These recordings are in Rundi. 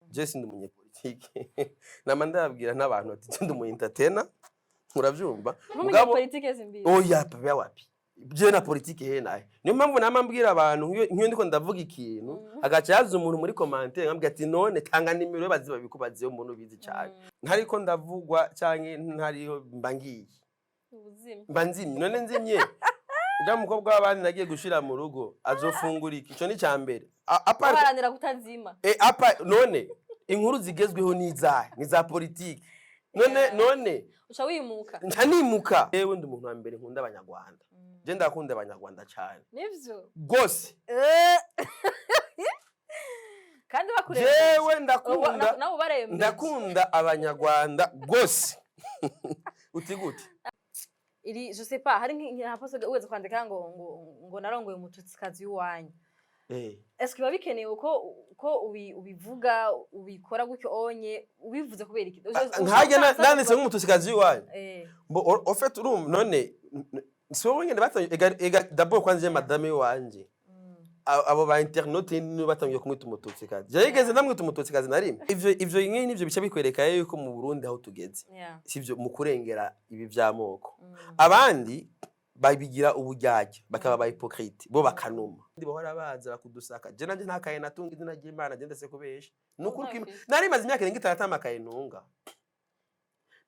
je sindi umunyepolitike nama ndababwira n'abantu ati je ndi umu entertainer muravyumva mugabo politike simbizi oya papa wapi je na politike he naye niyo mpamvu nama mbwira abantu nk'iyo ndiko ndavuga ikintu agaca yaza umuntu muri commentaire ngambwira ati none tanga nimero bazi babikubaze umuntu bizi cyane ntariko ndavugwa canke ntariho mbangiye mbanzimye none nzimye ujya mukobwa w'abandi nagiye gushira mu rugo azofungura iki cyo ni cyambere aparanira kutazima none inkuru zigezweho ni za politike none uca wimuka ntanimuka yewe ndi umuntu wa mbere nkunda abanyarwanda je ndakunda abanyarwanda cyane nivyo gose kandi bakureba jewe ndakunda abanyarwanda gose uti gute iri je sais pas hari nk'aposo uweze kwandika ngo narongoye umututsikazi w'uwanyu est-ce que babikeneye ko ubivuga ubikora gutyo onye ubivuze kubera iki nkaje nanditse nk'umututsikazi w'uwanyu bo en fait none so ngende batanye d'abord kwanze madame wanje abo ba internaute ni batangiye kumwita umututsikazi yageze namwita umututsikazi narimwe ivyo nyine nivyo bica bikwereka yuko mu Burundi aho tugeze sivyo mu kurengera ibi vyamoko abandi babigira ubujyaje bakaba ba hypocrite bo bakanuma ndi bahora baza bakudusaka je nanje ntakaye natunga izina ry'Imana je ndase kubesha nukuri narimaze imyaka 6 amakaye ntunga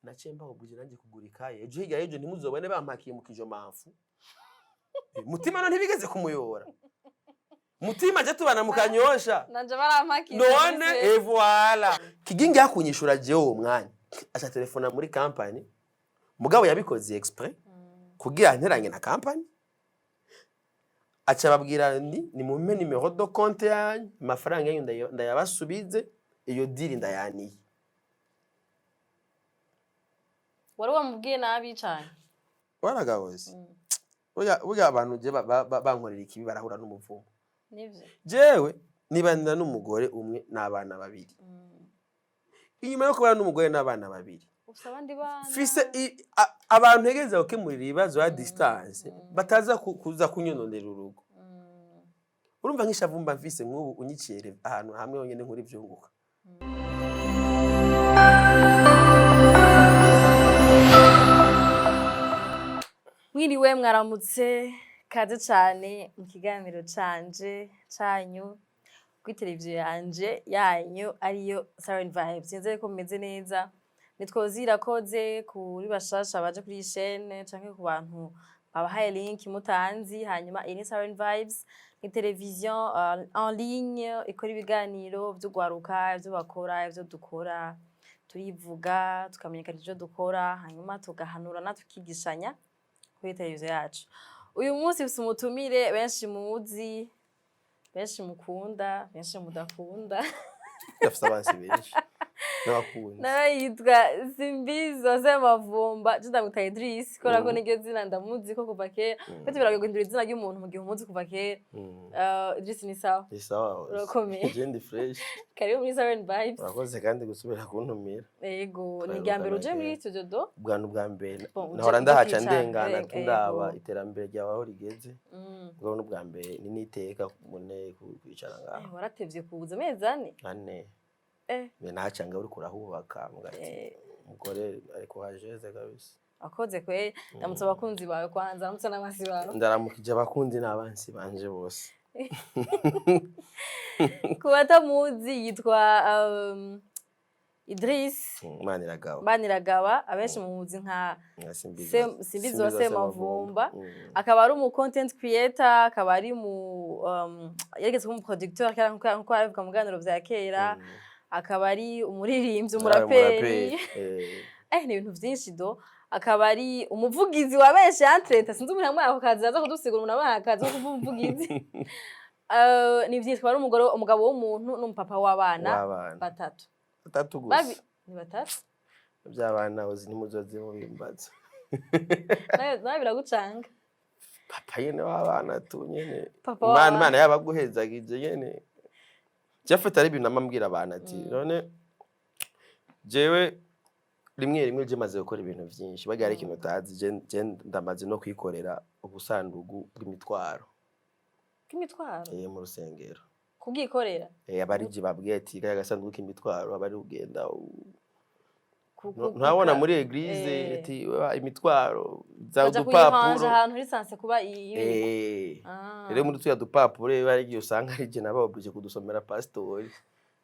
nacemba ubuje nanje kugurikaye ejo hirya yejo ntimuzobone bampakiye mu kijo mafu mutima no ntibigeze kumuyora mutima je tubana mukanyosha nanje barampakiye none voilà kigingi yakunyishura je uwo mwanya acha telefona muri company mugabo yabikoze exprès kugira nteranye na company acha babwira ni mume numero de compte yanyu amafaranga yanyu ndayabasubize iyo deal ndayaniye wari wamubwiye nabi cyane waragawoze uya abantu je bankorera ikibi barahura n'umuvumo nivyo jewe nibanda n'umugore umwe n'abana babiri inyuma yo kubana n'umugore n'abana babiri usabandi bana fise abantu hegeza ukemurira ibibazo ya distance bataza kuza kunyonondera urugo urumva nk'ishavumba mfise nk'ubu unyicere ahantu hamwe yonyene nkuri vyunguka mwiriwe mwaramutse kaze cyane mu kiganiro canyu kuri televiziyo yanyu ariyo SiMBIZI sinzeye ko mumeze neza nitwozira koze kuri bashasha baje kuri chaîne canke ku bantu babahaye link mutanzi hanyuma ini SiMBIZI ni televiziyo en ligne ikora ibiganiro byo gwaruka byo bakora byo dukora turivuga tukamenyekana ivyo dukora hanyuma tugahanurana tukigishanya kuri televiziyo yacu uyu munsi ufite umutumire benshi muzi benshi mukunda benshi mudakunda yafite abansi benshi n'abakunzi nawe yitwa SiMBIZI Amena ndamutaye Idris kora ko niryo zina ndamuzi ko kuva kera kandi biraguhindura izina ry'umuntu mu gihe umuzi kuva kera Idris ni sawa urakomeye jendi fresh karibu muri SiMBIZI urakoze kandi gusubira kuntumira yego ni ryambere uje muri studio do bwa mbere nahora ndahaca ndengana ndaba iterambere ryabaho rigeze ubwo n'ubwa mbere ni niteka mune kwicara ngaho waratevye kubuza mezane ane nacanga uri kurahubaka mugati umugore ariko hajeze kabisa akoze kwe ndamutse abakunzi bawe kwanza ndamutse n'abasi bawe ndaramukije abakunzi n'abansi banje bose kubatamuzi yitwa Idris Maniragaba abenshi muzi nka SiMBIZI wa Semavumba akaba ari umu content creator akaba ari mu yarigeze kuba producteur nko avuga mu ganiro vya kera akaba ari umuririmbyi umuraperi ni ibintu byinshi do akaba ari umuvugizi wa benshi entreta sinzi umuntu amwe ako kazi aza kudusigura umuntu amwe akazi ko kuvuga umuvugizi ni byinshi ari umugabo w'umuntu n'umupapa w'abana batatu gusa ni batatu by'abana uzi ntimuzozi mu bimbaza nawe biragucanga papa yene w'abana tu nyene Imana yabaguhezagije nyene Jafet ari ibintu amambwira abana ati none jewe rimwe je maze gukora ibintu byinshi bagiye ari ikintu utazi je ndamaze no kwikorera ubusandugu bw'imitwaro mu rusengero kubwikorera abarije babwiye ati kaya gasanduku k'imitwaro abari ugenda ntabona muri eglise ati imitwaro za udupapuro ahantu lisanse kuba ibiri rero muri tuya dupapuro bari usanga ari je nababuje kudusomera pastori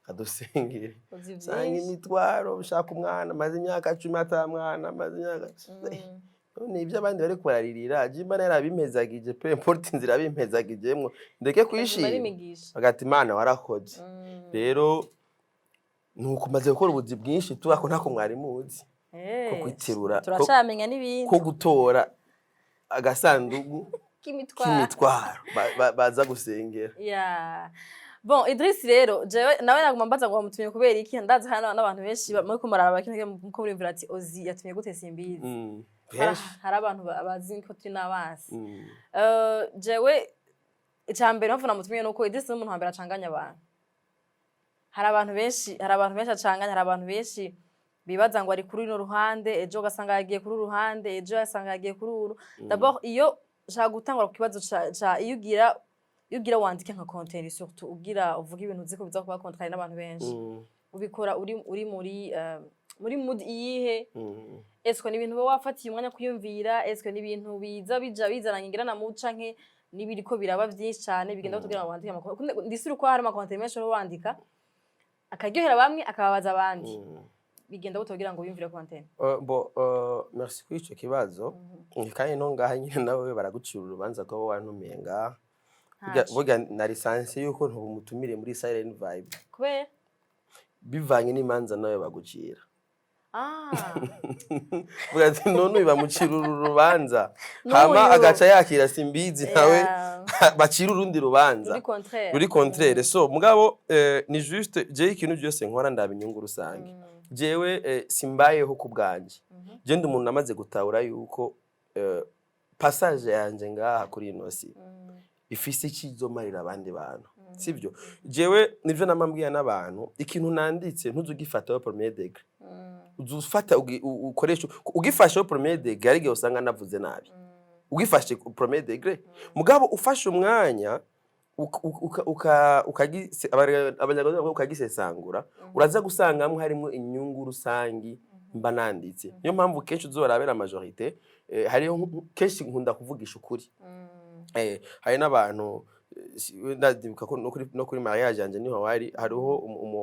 adusengere sanga imitwaro ushaka umwana maze imyaka 10 atamwana maze imyaka none ibyo abandi bari kuraririra jimba narabimezagije pe importe inzira bimpezagijemwo ndeke kwishira agati Imana warakoze rero nuko maze gukora ubuzi bwinshi tubako ntako mwari muzi ko kwitirura turacamenya n'ibindi ko gutora agasanduku k'imitwaro baza gusengera bon Idris rero jewe nawe naguma mbaza ngo mutumye kubera iki ndazi hano n'abantu benshi muri kumaraba bakinege muko muri Vyari Ozi yatumye gute SiMBIZI hari abantu bazi ko turi n'abasi jewe icambere mpamvu namutumye nuko Idris n'umuntu wambere acanganya abantu hari abantu benshi acanganya hari abantu benshi bibaza ngo ari kuri no ruhande ejo gasanga yagiye kuri ruhande ejo yasanga yagiye kuri uru d'abord iyo shaka gutangura ku kibazo ca iyo ugira wandike nka content surtout ugira uvuga ibintu uziko biza kuba contraire n'abantu benshi ubikora uri muri mood iyihe esko ni ibintu wafatiye umwanya kuyumvira esko ni ibintu bizananye ngira na muca nke nibiriko biraba byinshi cyane bigenda kugira ngo wandike amakuru ndisira uko hari amakontent menshi wandika akaryohera bamwe akababaza abandi bigenda butogira ngo yumvire content merci kuri ico kibazo kandi no ngaha nyine nawe baragucira urubanza ko wantumiye ngaha burya na lisansi yuko ntubumutumire muri Silent Vibe kubera bivanye n'imanza nawe bagucira burya none bamucira urubanza hama agaca yakira SiMBIZI nawe bacira urundi rubanza ruri contraire so mugabo ni juste je ikintu byose nkora ndabinyungu rusange jewe simbayeho kubwanje je ndi umuntu namaze gutahura yuko passage yanje ngaha kuri inosi ifise ikizomarira abandi bantu sivyo jewe nivyo namambwiye n'abantu ikintu nanditse ntuzugifata yo premier degré uzufata ukoresha ugifashe yo premier degré ari gihe usanga navuze nabi ugifashe premier degré mugabo ufashe umwanya abanyarwanda ukagisesangura uraza gusangamwe harimo inyungu rusangi mba nanditse niyo mpamvu kenshi uzorabera majorité hariho kenshi nkunda kuvugisha ukuri hari n'abantu ndazibuka ko no kuri mariage yanje niho wari hariho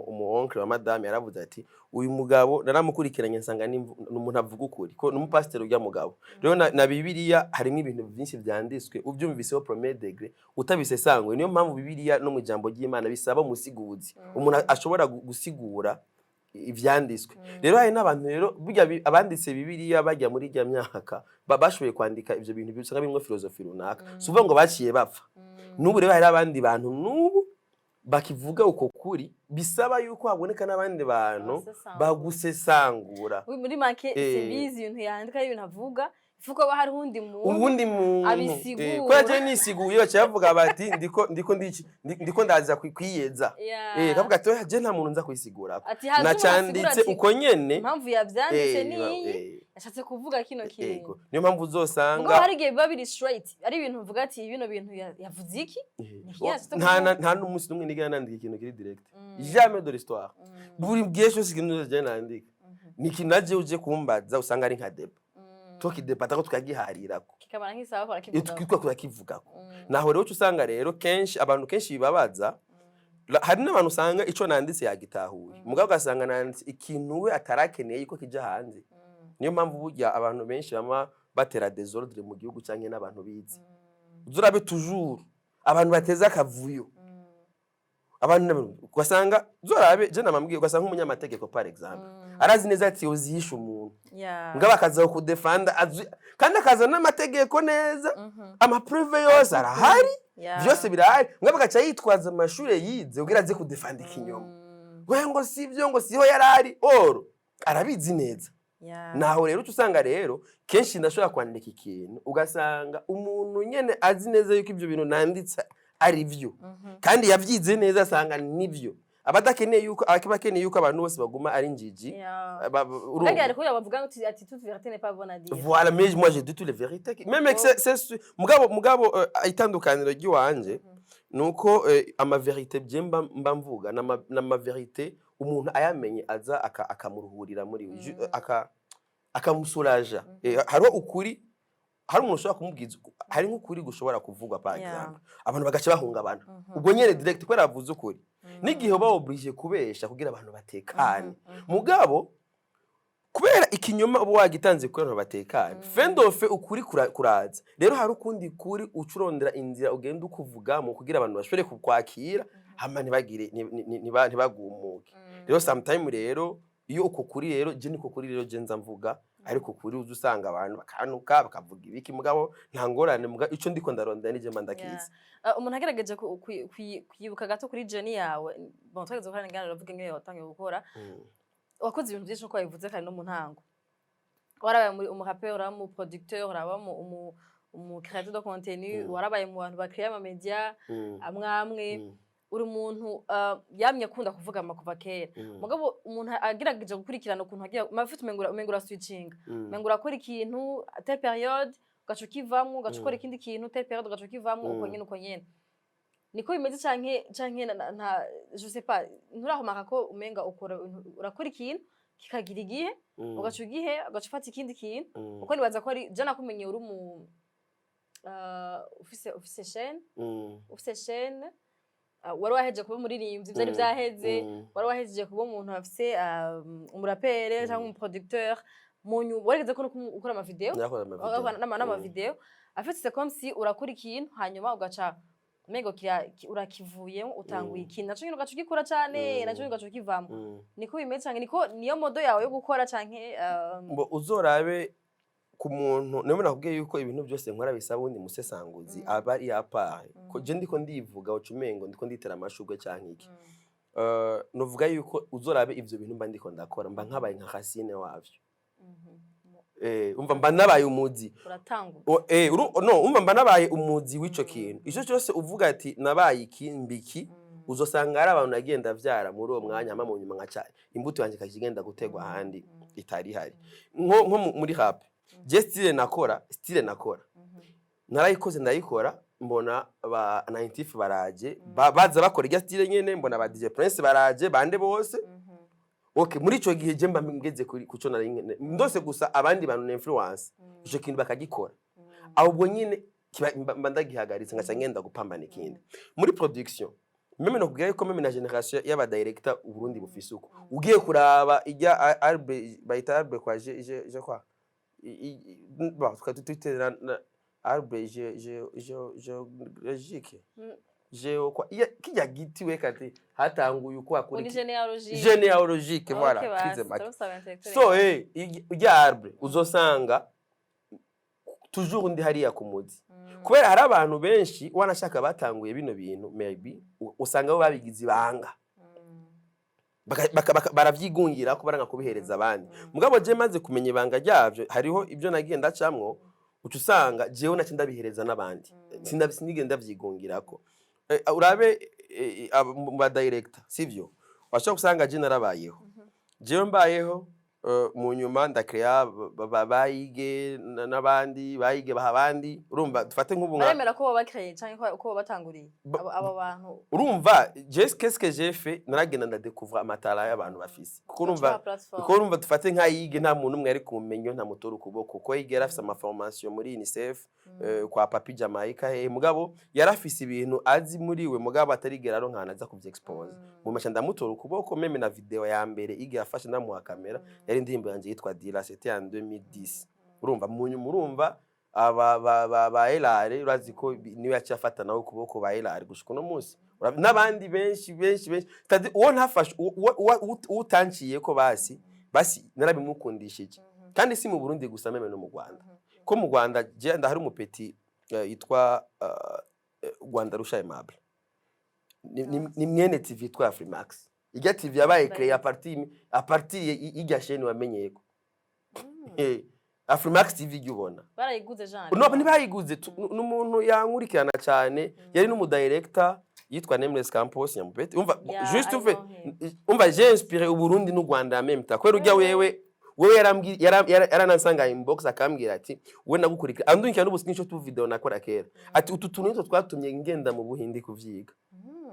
umuonkle wa madame yaravuze ati uyu mugabo naramukurikiranye nsanga n'umuntu avuga ukuri ko n'umupasiteri ujya mugabo rero na Bibiliya harimo ibintu byinshi byanditswe ubyumviseho premier degré utabisesangwe niyo mpamvu Bibiliya no mu jambo ry'Imana bisaba musiguzi umuntu ashobora gusigura ivyanditswe rero hari n'abantu rero burya abanditse Bibiliya bajya muri rya myaka bashoboye kwandika ivyo bintu bisanga bimwe filosofi runaka suvuga ngo baciye bapfa n'ubu rero hari abandi bantu n'ubu bakivuga uko kuri bisaba yuko haboneka n'abandi bantu bagusesangura muri make SiMBIZI ibintu yandika ibintu avuga fuko bahari uwundi muntu abisigura ko yaje nisiguye bacavuga bati ndiko ndaza kwiyeza kavuga ati je nta muntu nza kwisigura nacanditse uko nyene impamvu yavyanditse ni yashatse kuvuga kino kintu niyo mpamvu uzosanga ngo hari gihe biba biri straight ari ibintu uvuga ati bino bintu yavuze iki nta n'umunsi n'umwe nigana nandika ikintu kiri direct jamais de l'histoire buri gihe cyose ikintu je nandika ni ikintu naje uje kumbaza usanga ari nka deba tukidepata ko tukagiharirako kikabana nk'isaba ko kivugako naho rero usanga rero kenshi abantu kenshi bibabaza hari n'abantu usanga ico nanditse yagitahuye mugabo gasanga nanditse ikintu we atarakeneye yuko kija hanze niyo mpamvu burya abantu benshi bama batera désordre mu gihugu canke n'abantu bizi uzurabe toujours abantu bateza akavuyo abantu ugasanga zorabe je namambwiye ugasanga nk'umunyamategeko par exemple arazi neza ati uzihisha umuntu ngaba akaza kudefanda kandi akaza n'amategeko neza amaprove yose arahari byose birahari ngaba gaca yitwaza amashure yize ugira aze kudefanda ikinyoma ngo sivyo ngo siho yarari oro arabizi neza naho rero usanga rero kenshi ndashobora kwandika ikintu ugasanga umuntu nyene azi neza yuko ibyo bintu nanditse ari byo kandi yavyize neza asanga nivyo abadakeneye yuko abakeneye yuko abantu bose baguma ari njiji uragare ko yabavuga ati toute vérité n'est pas bonne à dire voilà mais moi j'ai dit toutes les vérités même c'est mugabo itandukaniro ry'iwanje nuko ama verite byemba mvuga nama verite umuntu ayamenye aza akamuruhurira muri akamusuraja hariho ukuri hari umuntu ushobora kumubwiza hari nk'ukuri gushobora kuvugwa par exemple abantu bagace bahungabana ubwo nyene direct kwera avuze ukuri n'igihe bawobrije kubesha kugira abantu batekane mugabo kubera ikinyoma ubu wagitanze kugira abantu batekane fendofe ukuri kuraza rero hari ukundi kuri ucurondera inzira ugenda ukuvugamo kugira abantu bashobore kukwakira hama ntibagumuke rero sometime rero iyo uko kuri rero je niko kuri rero je nza mvuga ariko kuri uzusanga abantu bakanuka bakavuga ibiki mugabo nta ngorane mugabo ico ndiko ndaronda nije mandakiza umuntu agerageje kwibuka gato kuri journey yawe bon twageze gukora ingana ravuga ngiye watangiye gukora wakoze ibintu byinshi uko yabivuze kandi no mu ntango warabaye muri umurapeur mu producteur uraba mu créateur de contenu warabaye mu bantu bakriya ama media amwamwe uri umuntu yamye akunda kuvuga amakuva kera mugabo umuntu agerageje gukurikirana ukuntu agiye mafite umengura switching umengura akora ikintu telle periode ugaca ukivamwo ugaca ukora ikindi kintu telle periode ugaca ukivamwo uko nyene niko bimeze canke nta je sais pas nturahomaka ko umenga urakora ikintu kikagira igihe ugaca ugaca ufata ikindi kintu uko nibaza ko ari je nakumenye uri mu ufise chaîne wari waheje kuba umuririmbyi byari byaheze wari wahejeje kuba umuntu afise umurapere cyangwa umuproducteur munyu warigeze ko ukora ama video n'ama video afite comme si urakora ikintu hanyuma ugaca mego urakivuyemo utanguye ikintu naco nyine ugaca ugikora cyane naco ugaca ukivamo niko bimeze cyane niko niyo modo yawe yo gukora canke uzorabe ku muntu niyo nakubwiye yuko ibintu byose nkora bisaba undi musesanguzi aba yapaye ko je ndiko ndivuga ucumengo ndiko nditera amashugwe canke iki novuga yuko uzorabe ivyo bintu mba ndiko ndakora mba nkabaye nka Hasine wavyo umva mba nabaye umuzi uratangwa no umva mba nabaye umuzi w'ico kintu ico cyose uvuga ati nabaye ikimbiki uzosanga ari abantu nagenda vyara muri uwo mwanya hama mu nyuma nkaca imbuto yanje kagenda gutegwa handi itari hari nko muri rap je style nakora narayikoze ndayikora mbona ba 90 baraje baza bakora irya style nyene mbona ba DJ Prince baraje bande bose okay muri ico gihe je mba ngeze kuco nari ndose gusa abandi bantu influence ico kintu bakagikora ahubwo nyine mba ndagihagaritse ngaca ngenda gupambana ikindi muri production meme no kugira ko meme na generation y'aba director uburundi bufise uko ugiye kuraba ijya arbre bayita arbre kwa je kwa bon tukatutera arbre géologique kwa kijya giti we kati hatanguye uko akora généalogique voilà so ijya arbre uzosanga toujours ndi hariya kumuzi kubera hari abantu benshi wanashaka batanguye bino bintu maybe usanga bo babigize ibanga baravyigungira ko baranga kubihereza abandi mugabo je maze kumenya ibanga ryavyo hariho ibyo nagiye ndacamwo ucusanga jewe naci ndabihereza n'abandi sinigenda vyigungirako urabe ba director sivyo washaka kusanga je narabayeho jewe mbayeho mu nyuma ndakrea bayige n'abandi bayige bahabandi urumva dufate nk'ubu nka baremera ko babakreye cyangwa ko batanguriye abo bantu urumva qu'est-ce que j'ai fait naragenda ndadécouvrir amatara y'abantu bafise kuko urumva dufate nka yige nta muntu umwe ari kumenyo nta mutora ukuboko ko yige yarafise ama formation muri UNICEF kwa Papi Jamaica mugabo yarafise ibintu azi muri we mugabo atarigera ro nkana aza kuvyexpose mu macha ndamutora ukuboko meme na video ya mbere ige yafashe ndamuha kamera yari ndimbo yanje yitwa Dila c'était en 2010 urumva murumva aba Elare urazi ko niwe yacafata nawe ukuboko ba Elare gushika no munsi n'abandi benshi tadi uwo ntafashe utanciye ko basi narabimukundishije kandi si mu Burundi gusa meme no mu Rwanda ko mu Rwanda je ndahari umupeti yitwa Rwanda rusha Aimable ni mwene TV yitwa Afrimax ijya TV yabaye créé à partir y'ijya chaîne wamenyeko Afrimax TV y'ubona barayiguze Jean no ntibayiguze n'umuntu yankurikirana cyane yari n'umu director yitwa Nameless Campus nyamupeti umva juste umva j'ai inspiré u Burundi n'u Rwanda même ta kwera ujya wewe wewe yaranasanga inbox akambwira ati we nagukurikira andungikira n'ubu screenshot tu video nakora kera ati utu tuntu twatumye ngenda mu Buhindi kuvyiga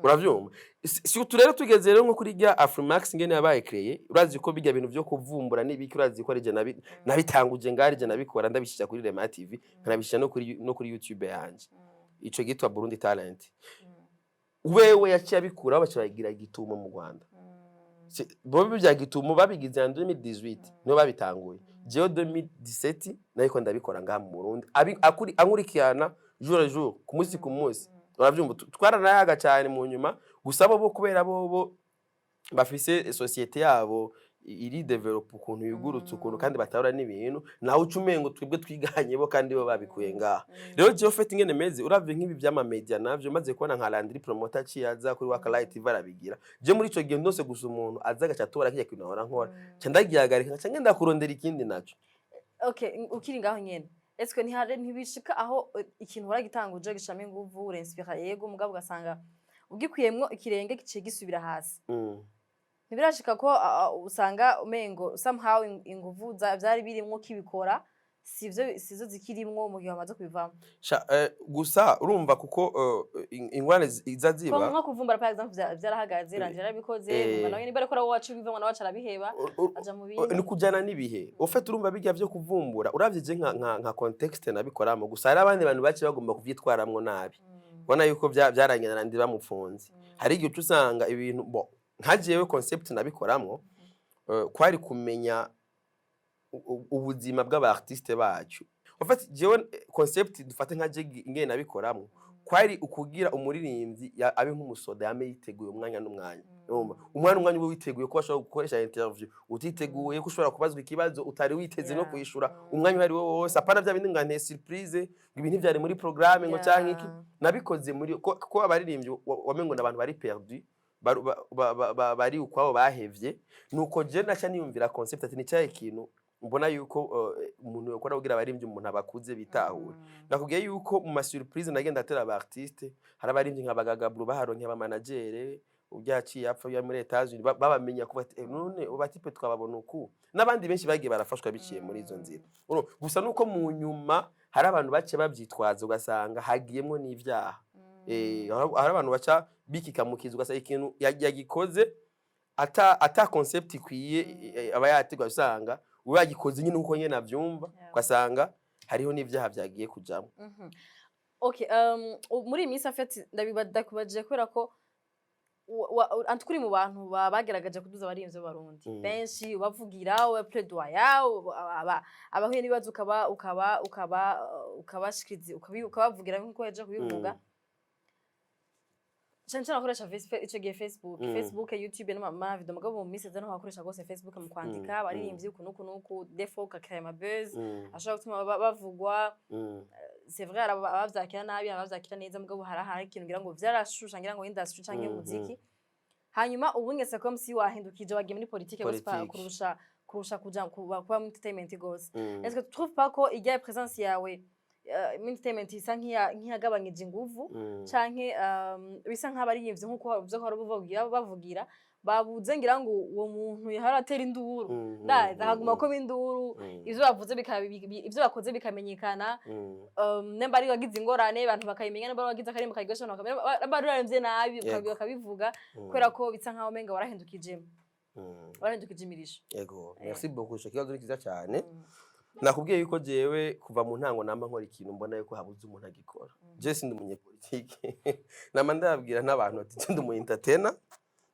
uravyumva si uturero tugeze rero nko kuri rya Afrimax ngene yabaye créé urazi ko bijya bintu byo kuvumbura nibiki urazi ko rije nabitanguje ngari je nabikora ndabishija kuri Rema TV nkanabishija no kuri YouTube yanje ico gitwa Burundi Talent wewe yaciye abikura bacagira gitumo mu Rwanda bobe bya gitumo babigize en 2018 no babitanguye jewe 2017 nayiko ndabikora ngaha mu Burundi ankurikirana jour à jour ku munsi uravyumva twaranayaga cyane mu nyuma gusaba bo kubera bo bafise societe yabo iri develop ukuntu yugurutse ukuntu kandi batahora n'ibintu naho ucumengo twebwe twiganye bo kandi bo babikuye ngaha rero je ofete ingene meze uravye nk'ibi by'ama media navyo maze kubona nka Landry promoter ciyaza kuri Wakalight barabigira je muri ico gihe ndose gusa umuntu azaga cyatora kijya kwinahora nkora cyandagiyagarika cyangwa ndakurondera ikindi naco okay ukiri ngaho nyene eske ntibishika aho ikintu waragitanguje gishame nguvu urenspira yego mugabo ugasanga ugikwiyemwo ikirenge gice gisubira hasi ntibirashika ko usanga umengo somehow inguvu byari birimwo kibikora sizo zikirimwo mu gihe bamaze kubivamo gusa urumva kuko ingwane izaziba nko kuvumbura par exemple byarahagaze rangira bikoze nawe ni barekora wacu bivamo na wacu arabiheba aja mu bindi ni kujana nibihe ofete urumva bijya byo kuvumbura uravye nka context nabikoramo gusa hari abandi bantu bace bagomba kuvyitwaramwo nabi bona yuko byarangena nandi bamufunze hari igihe usanga ibintu nkajewe concept nabikoramo kwari kumenya ubuzima bw'abartiste bacu en fait jewe concept dufate nkaje ingene nabikoramo kwari ukugira umuririmbyi abe nk'umusoda yame yiteguye umwanya n'umwanya umwanya ube witeguye ko bashobora gukoresha interview utiteguye ko ushobora kubazwa ikibazo utari witeze no kuyishura umwanya wari wose apana bya bindi ngane surprise ibintu byari muri programme ngo cyangwa iki nabikoze muri ko abaririmbyi wamengo n'abantu bari perdu bari ukwabo bahevye nuko je naca niyumvira concept ati ni cyaye ikintu mbona yuko umuntu yakora kugira abarimbye umuntu abakuze bitahure nakubwiye yuko mu ma surprise nagenda atera aba artiste harabarimbye nk'abagagabru baharonke aba manager ubyaciye apfa ya muri Etats-Unis babamenya ko none ubatipe twababona uku nabandi benshi bagiye barafashwa biciye muri izo nzira gusa nuko mu nyuma hari abantu bace bavyitwaza ugasanga hagiyemwo n'ivyaha hari abantu baca bikikamukiza ugasa ikintu yagikoze ata concept ikwiye abayategwa usanga ubagikoze nyine uko nyene avyumva ugasanga hariho n'ivyaha byagiye kujamo okay muri imisi afete ndabibadakubaje kwera ko antukuri mu bantu bageragaje kuduza abarimvye barundi benshi ubavugira we plaidoyer abahuye nibazo ukabashikiriza ukabavugira nkuko yaje kubivuga Chancha nakoresha Facebook, YouTube na video mugabo mu misi zano nakoresha gose Facebook mu kwandika baririmbye uku defo kakaya mabuzz ashaka gutuma bavugwa c'est vrai abavyakira nabi abavyakira neza mugabo hari ikintu ngira ngo vyarashusha ngira ngo industry canke muziki hanyuma ubu ngese comme si wahindukije wagiye muri politique gose kurusha kuja kuba mu entertainment gose est-ce que tu trouves pas ko il y a présence yawe entertainment isa nkiyagabanyije inguvu canke bisa nk'abariyivye nkuko byo hora bavugira babuze ngira ngo uwo muntu yaharatera induru ndahaguma ko binduru ivyo bavuze ivyo bakoze bikamenyekana nemba ari wagize ingorane abantu bakayimenya nemba wagize akarimba kayigosha bararemvye nabi bakabivuga kwera ko bitsa nkaho menga warahindukije imirisho yego merci beaucoup ikibazo ni kiza cyane nakubwiye yuko jewe kuva mu ntango namba nkora ikintu mbona yuko habuze umuntu agikora je sindi umunyepolitike nama ndababwira n'abantu ati ndi umu entertainer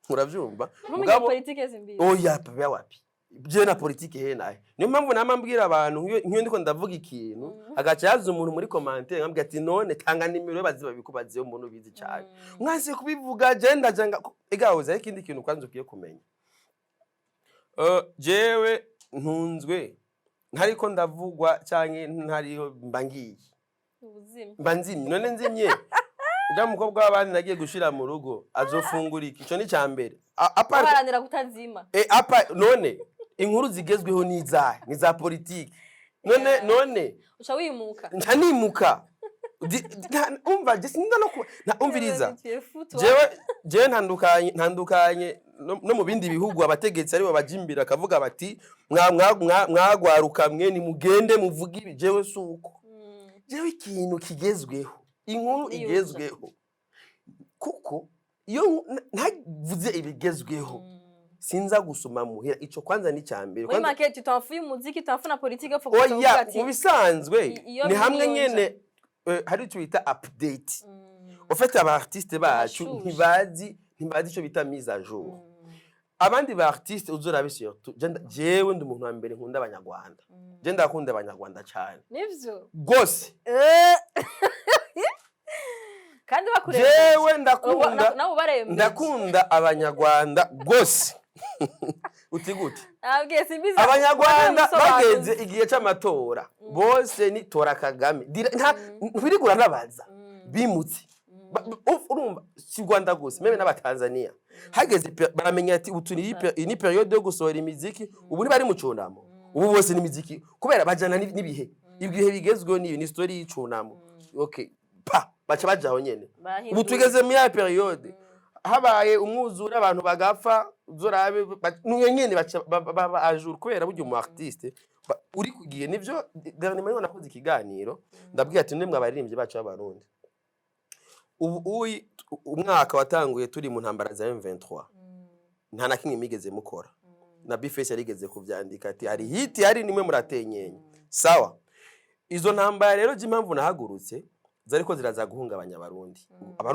muravyumva mugabo politike simbi oya papa wapi je na politike he naye niyo mpamvu nama mbwira abantu nk'iyo ndiko ndavuga ikintu agaca yaza umuntu muri commentaire ngambye ati none tanga nimero baziba bikubaziyo umuntu bizi cyane mwanse kubivuga je ndajanga egahoza ikindi kintu kwanze ukiye kumenya jewe ntunzwe ntariko ndavugwa canke ntariho mbangiye mbanzimye none nzimye uga mukobwa w'abandi nagiye gushira mu rugo azofungura iki ico ni cyambere aparanira kutazima none inkuru zigezweho niza politike none uca wimuka ntanimuka umva je sinda no umviriza jewe ntandukanye no mu bindi bihugu abategetsi aribo bajimbira akavuga bati mwagwaruka mwe ni mugende muvuga ibi jewe suko jewe ikintu kigezweho inkuru igezweho kuko iyo ntavuze ibigezweho sinza gusoma muhira ico kwanza ni cyambere kwanza market tutafuye umuziki tutafu na politique fo kuvuga ati ubisanzwe ni hamwe nyene hari twita update ofete aba artiste bacu ntibazi ico bita mise à jour abandi ba artiste uzora surtout jewe ndi umuntu wa mbere nkunda abanyarwanda je ndakunda abanyarwanda cyane nivyo gose kandi bakureba jewe ndakunda abanyarwanda gose utigute abwiye SiMBIZI abanyarwanda bageze igihe cy'amatora bose ni tora Kagame ntibirigura nabaza bimutse urumva si Rwanda gose meme n'abatanzania hageze baramenya ati utuni ni periode yo gusohora imiziki ubu ni bari mu cunamo ubu bose ni imiziki kubera bajana nibihe ibihe bigezweho ni story y'icunamo okay pa baca bajaho nyene ubu tugeze mu ya periode habaye umwuzura abantu bagapfa zorabe nyene baba ajur kubera buryo mu artiste uri kugiye nivyo dernièrement yo nakoze ikiganiro ndabwiye ati ndemwe abaririmbye bacu b'abarundi ubu umwaka watanguye turi mu ntambara za M23 nta na kimwe migeze mukora na Bifesh yarigeze kuvyandika ati hari hit hari nimwe muratenyenye sawa izo ntambara rero j'impamvu nahagurutse zariko ziraza guhungabanya abarundi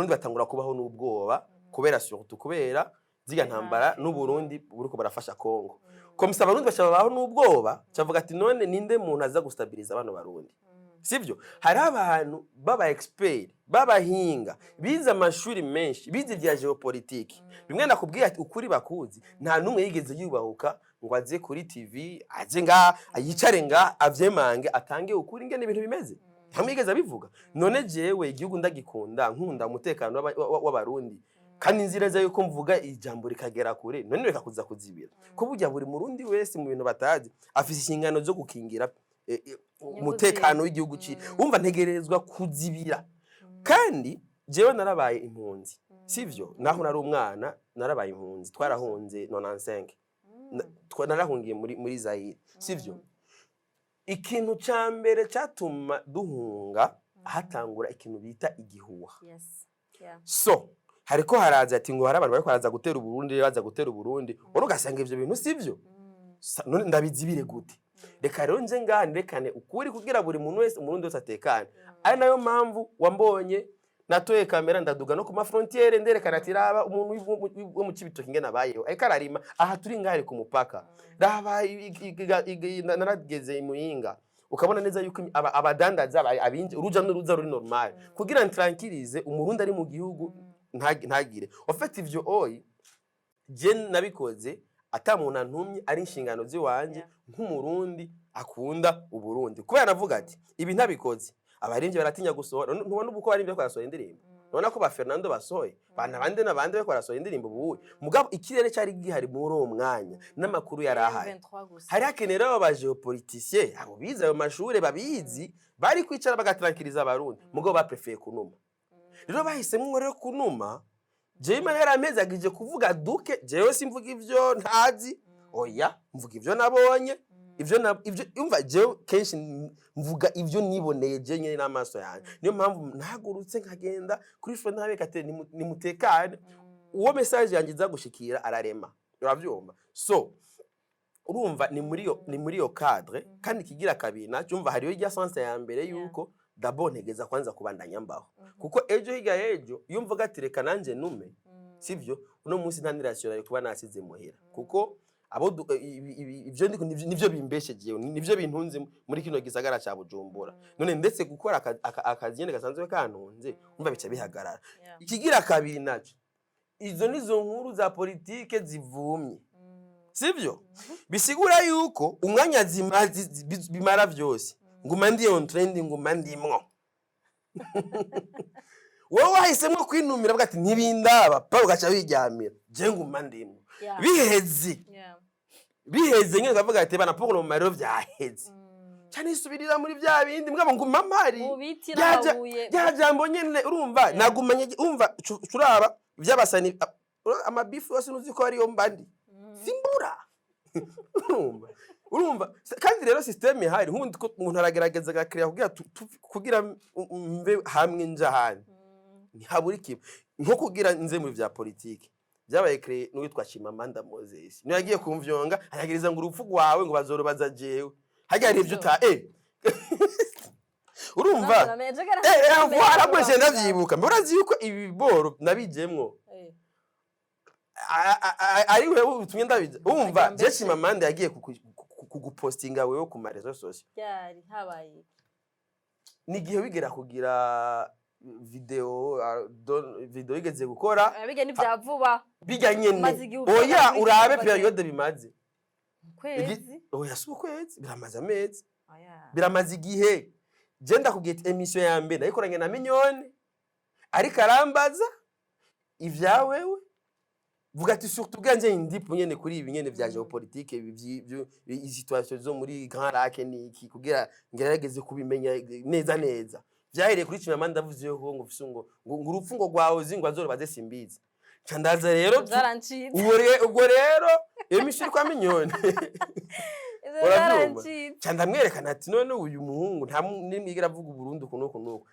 batangura kubaho n'ubwoba kubera surtout kubera ziga ntambara n'u Burundi buriko barafasha Kongo komisa abarundi bashabaho n'ubwoba cavuga ati none ninde muntu aza gustabiliza abantu barundi sivyo hari abantu baba expert baba hinga bize amashuri menshi bize vya geopolitique bimwe nakubwiye ati ukuri bakuzi nta numwe yigeze yubahuka ngo aze kuri TV aje nga ayicare nga avyemange atange ukuri ngene ibintu bimeze ntamwigeze abivuga none jewe igihugu ndagikunda nkunda umutekano w'abarundi kandi nzireza yuko mvuga ijambo rikagera kure none reka kuza kuzibira ko burya buri murundi wese mu bintu batazi afise ishingano zo gukingira umutekano w'igihugu ci umva ntegerezwa kuzibira kandi jewe narabaye impunzi sivyo naho nari umwana narabaye impunzi twarahunze 95 narahungiye muri Zaire sivyo ikintu cyambere cyatuma duhunga hatangura ikintu bita igihuha so hariko haraza ati ngo hari abantu bari kwaraza gutera Burundi baza gutera Burundi urugasanga ivyo bintu sivyo none ndabizibire gute reka rero nje nganerekane ukuri kugira buri muntu wese umurundi wese atekane ari nayo mpamvu wambonye natoye kamera ndaduga no ku ma frontiere nderekana ati raba umuntu wo mu Cibitoke ngena bayeho ariko ararima aha turi ngari ku mupaka raba narageze imuyinga ukabona neza yuko abadandaza abinje uruja n'uruza ruri normal kugira ntranquilize umurundi ari mu gihugu ntagire ofete ivyo je nabikoze atamuntu antumye ari inshingano ziwanje nk'umurundi akunda uburundi kubera navuga ati ibi ntabikoze abarinje baratinya gusohora ntubona ubuko bari byo kwarasohora indirimbo none ko ba Fernando basohoye bana bande nabande byo kwarasohora indirimbo buwe mugabo ikirere cyari gihari muri uwo mwanya n'amakuru yarahaye hari hakenera aba geopoliticien abo biza ayo mashure babizi bari kwicara bagatranquiliza abarundi mugabo ba préfet kunuma rero bahisemo rero kunuma Jema yaramezagije kuvuga duke jewe simvuga ivyo ntazi oya mvuga ivyo nabonye ivyo umva jewe kenshi mvuga ivyo niboneye je nyene n'amaso yanjye niyo mpamvu ntagurutse nkagenda kuri fo ntabeka ate ni mutekane uwo message yanjye zagushikira ararema uravyumva so urumva ni muri yo cadre kandi kigira kabina cyumva hariyo irya sense ya mbere yuko d'abord ntegeza kwanza kubandanya mbaho kuko ejo higa ejo iyo mvuga ati reka nanje nume sivyo uno munsi ntanirashyura yo kuba nasize muhira kuko abo ivyo nivyo bimbesheje nivyo bintunze muri kino gisagara ca Bujumbura none ndetse gukora akazi nyene gasanzwe kantunze umva bica bihagarara ikigira kabiri naco izo nizo nkuru za politike zivumye sivyo bisigura yuko umwanya bimara vyose nguma ndi on trending nguma ndimwo wowe wahisemo kwinumira bwati ntibindaba pa ugaca bijyamira je nguma ndimwo biheze nyine kavuga ati bana pokolo mu mariro vyaheze cyane isubirira muri bya bindi mugabo nguma mpari mu biti n'ababuye ya jambo nyene urumva nagumanye umva turaba by'abasani amabifu yose nuzi ko ari yo mbandi simbura urumva kandi rero system ihari nkundi ko umuntu aragerageza agakiriya kugira mve hamwe njahani ntihabura ikiba nko kugira nze mu bya politike byabaye créé n'uwitwa Chimamanda Moses niyo yagiye kumvyonga ayagiriza ngo urupfu rwawe ngo bazorobaza jewe hajya ari ibyo urumva aragwese ndavyibuka mburazi yuko ibiboro nabijemwo ari wewe utumye ndabiza umva je Chimamanda yagiye kugupostinga wewe ku marezo social byari habaye nigihe wigera kugira video igeze gukora bige ni byavuba bijya nyene oya urabe periode bimaze kwezi oya si ukwezi biramaze amezi biramaze igihe je ndakubwita emission ya mbere nayikoranye na Minyone ariko arambaza ivyawewe vuga ati surtout ganje indipo nyene kuri ibi nyene vya geopolitique ibi situation zo muri Grand Lac niki kugira ngerageze kubimenya neza vyahereye kuri Chimamanda ndavuze yo ngo ufise ngo urupfu ngo rwawe zingwa zorobaze simbizi candaza rero ubwo rero emission kwa Minyone candamwerekana ati none uyu muhungu nta nimwigira avuga Burundi kunuko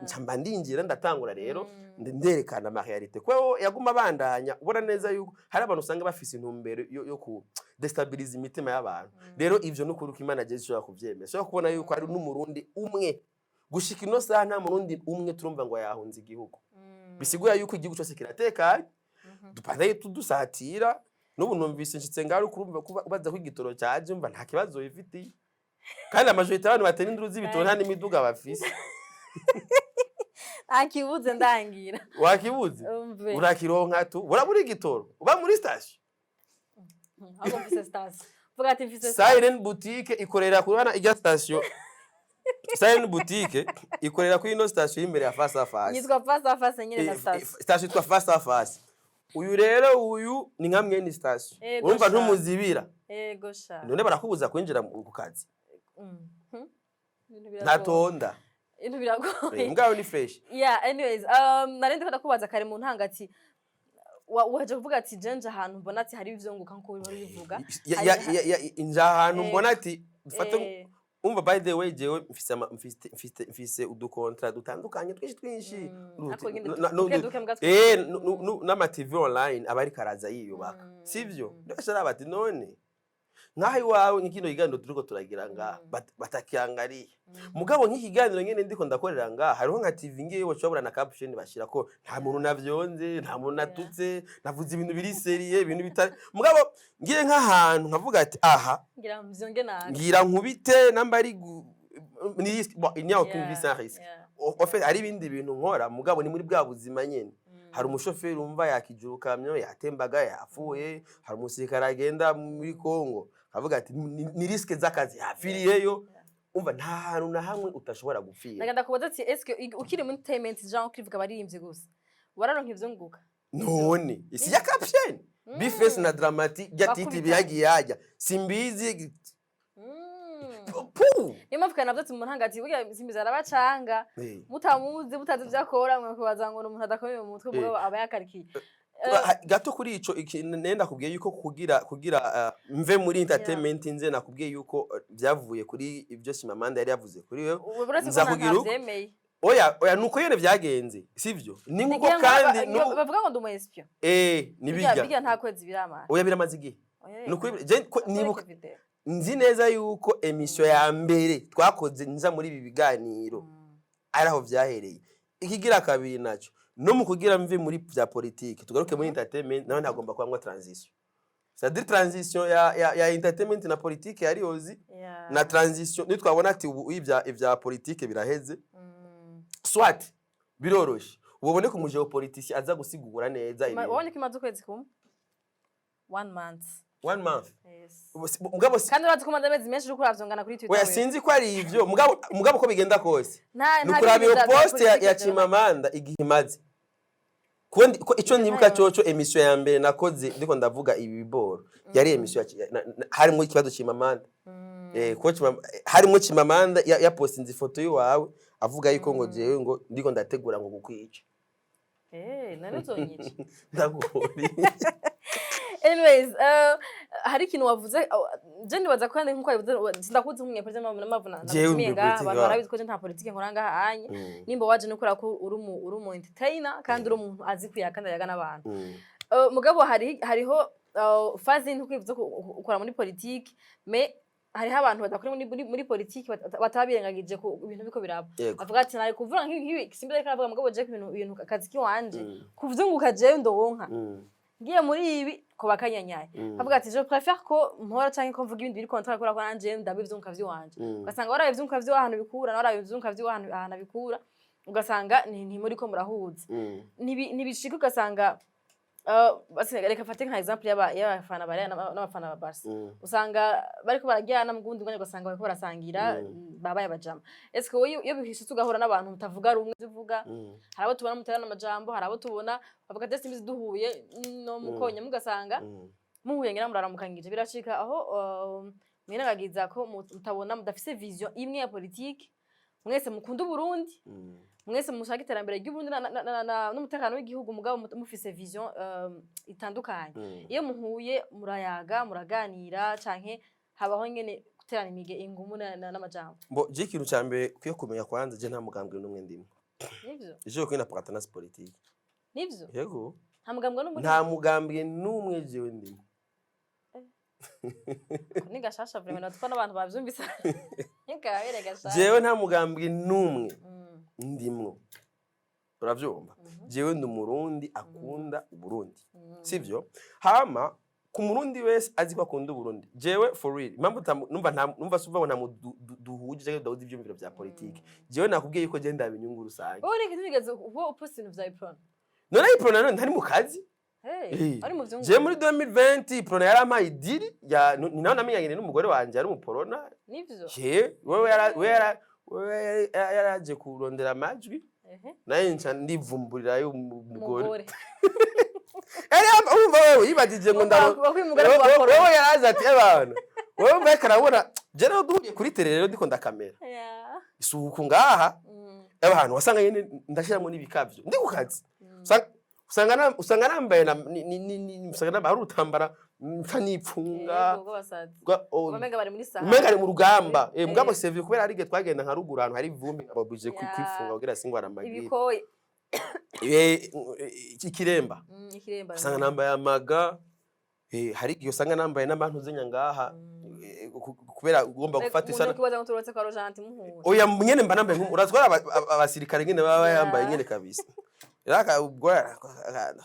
ncamba ndinjira ndatangura rero nderekana ma realite kweho yaguma bandanya ubona neza yuko hari abantu usanga bafise intumbero yo ku destabilize imitima y'abantu rero ivyo no kuruka Imana je zishobora kuvyemeza so kubona yuko ari n'umurundi umwe gushika ino saha nta murundi umwe turumva ngo yahunze igihugu bisigura yuko igihugu cyose kiratekanye dupandaye tudusatira n'ubu numvise nshitse ngari kurumva kubaza ko igitoro cyaje umva nta kibazo bifiti kandi amajorite abantu batera induru z'ibitoro nta n'imiduga bafise akibuze ndangira wakibuze urakironka tu urabura igitoro uba muri station aho mfise station vuga ati mfise station Siren boutique ikorera kurana ijya station Siren boutique ikorera kuri ino station imbere ya face à face yitwa face à face nyine na station yitwa face à face uyu rero uyu ni nka mwene station urumva ntumuzibira yego sha none barakubuza kwinjira mu kazi natonda ibintu biragoye ngaho ni fresh anyways narende ko kubaza kare mu ntangati waje kuvuga ati jenje ahantu mbona ati hari ivyonguka nko bivuga inja ahantu mbona ati dufate umva by the way jewe mfise udukontra dutandukanye twinshi n'ama TV online abari karaza yiyubaka sivyo ndashara bati none nkaho iwawe nk'ikino kiganiro turiko turagira nga batakirangariye mugabo nk'ikiganiro nyene ndiko ndakorera nga hariho nka TV ngiye wacobora na caption bashira ko nta muntu navyonze nta muntu natutse navuze ibintu biri serie ibintu bitari mugabo ngiye nk'ahantu nkavuga ati aha ngira mvyonge naga ngira nkubite namba ari ni il n'y a aucune vie sans risque en fait ari bindi bintu nkora mugabo ni muri bwa buzima nyene hari umushoferi umva yakijuru kamyo yatembaga yafuye hari umusirikare agenda muri Kongo avuga ati ni risque z'akazi yafiriyeyo umva nta hantu na hamwe utashobora gupfira ndagenda kubaza ati eske ukiri mu entertainment genre ukivuga baririmbye gusa wararonka ivyunguka none isi ya caption bifese na dramatique gatiti byagiye hajya simbizi Nimavuka navyo mu ntangati bugira simbiza arabacanga mutamuzi mutazi vyakora mwe kubaza ngo umuntu adakomeye mu mutwe bwo aba yakarikiye gato kuri ico nenda kubwiye yuko kugira mve muri entertainment nze nakubwiye yuko byavuye kuri ibyo Chimamanda yari yavuze kuri we nzakugira oya nuko yene byagenze sivyo ni nkuko kandi bavuga ngo ndumu espion biga nta kwezi birama oya biramaze igihe nuko nibuka nzi neza yuko emission ya mbere twakoze nza muri ibi biganiro araho vyahereye ikigira kabiri naco no mu kugira mve muri bya politique tugaruke muri entertainment naho ntagomba kwangwa transition c'est-à-dire transition ya entertainment na politique yari ozi na transition nitwabona ati ubu ivya politique biraheze swat biroroshe ubone ko mu geopolitique aza gusigura neza ibi wabonye kimaze kwezi kumwe 1 month yes mugabo kandi uradukomanda amezi menshi uri kuravyongana kuri Twitter oya sinzi ko ari ivyo mugabo ko bigenda kose nukurabe iyo post ya Chimamanda igihimaze ko ico nibuka coco emission ya mbere nakoze ndiko ndavuga ibi biboro yari emission harimo ikibazo Chimamanda coach harimo Chimamanda ya postinze ifoto yiwawe avuga yuko ngo jewe ngo ndiko ndategura ngo gukwica none uzonyica ndaguri. Anyways, hari ikintu wavuze je ndibaza ko nkuko yavuze ndakuze nk'umunyapolitike n'amavuna nakumenga abantu barabizi ko je nta politike nkora ngaha anye nimba waje no kora ko uri umu entertainer kandi uri umuntu azi kuyakanda yaga n'abantu mugabo hariho fazi ntukivuze ukora muri politike me hariho abantu badakora muri politike batabirengagije ko ibintu biko biraba avuga ati nari kuvuga nk'ibi simba reka avuga mugabo je ibintu akazi kiwanje kuvunguka je ndowonka ngiye muri ibi ko bakanyanyaye avuga ati je préfère ko mpora canke ko mvuga ibindi biri contrat ko nanje ndabivyunka vy'iwanje ugasanga warabivyunka vy'ahantu bikura na warabivyunka vy'ahantu bikura ugasanga ni muri ko murahuza nibishika ugasanga reka fate nka example y'abafana bari n'abafana ba Barca usanga bariko barajyana mu gundi ngane ugasanga bariko barasangira babaye abajama est-ce que iyo bihishitse ugahura n'abantu mutavuga rumwe zivuga harabo tubona muterana amajambo harabo tubona bavuga ati SiMBIZI duhuye no mukonya mugasanga muhuye ngira muraramukangije birashika aho mwinagagiza ko mutabona mudafise vision imwe ya politique mwese mukunda Burundi mwese mushaka iterambere ry'Uburundi n'umutekano w'igihugu mugabo mufise vision itandukanye iyo muhuye murayaga muraganira canke habaho nyene guterana imige ingumu n'amajambo mbo je ikintu cyambere kwiyo kumenya kwanza je nta mugambwe n'umwe ndimo nivyo je ko ina partenance politique nivyo yego nta mugambwe n'umwe jewe ndimo ni gashasha vraiment natwo n'abantu bavyumvisa nk'aberega gashasha jewe nta mugambwe n'umwe ndimwo uravyumva jewe ndi umurundi akunda Uburundi sivyo hama ku murundi wese azi ko akunda Uburundi jewe for real numva suva nta duhuje cyangwa dawudi ivyumviro vya politique jewe nakubwiye yuko je ndabinyungu rusange uri kitigeze uwo post ibintu vya iprona none iprona none ntari mu kazi ari mu vyungu je muri 2020 iprona yari amaye idiri ya ni naho namenyanye n'umugore wanje ari umuporona nivyo je wewe yaraje kurondera amajwi naye nca ndivumburira yo umugore urumva wewe yibagije ngo wewe yaraza ati abantu wewe mbeka arabona je rero duhuye kuri tele rero ndiko ndakamera isuku ngaha abantu wasanga nyene ndashiramo n'ibikavyo ndi ku kazi usanga nambaye usanga ari utambara nkanipfunga umenga bari muri saha umenga ari mu rugamba mugabo sevye kubera ari ge twagenda nka ruguru ahantu hari ivumbi ababuje kwifunga kugira singwara amagiri ibikoye ikiremba usanga nambaye amaga hari igihe usanga nambaye n'abantu zenya ngaha kubera ugomba gufata isana kibaza ngo turotse kwa Rojanti muhuye oya nyene mba nambaye urazwara abasirikare nyene baba yambaye nyene kabisa raka ubwara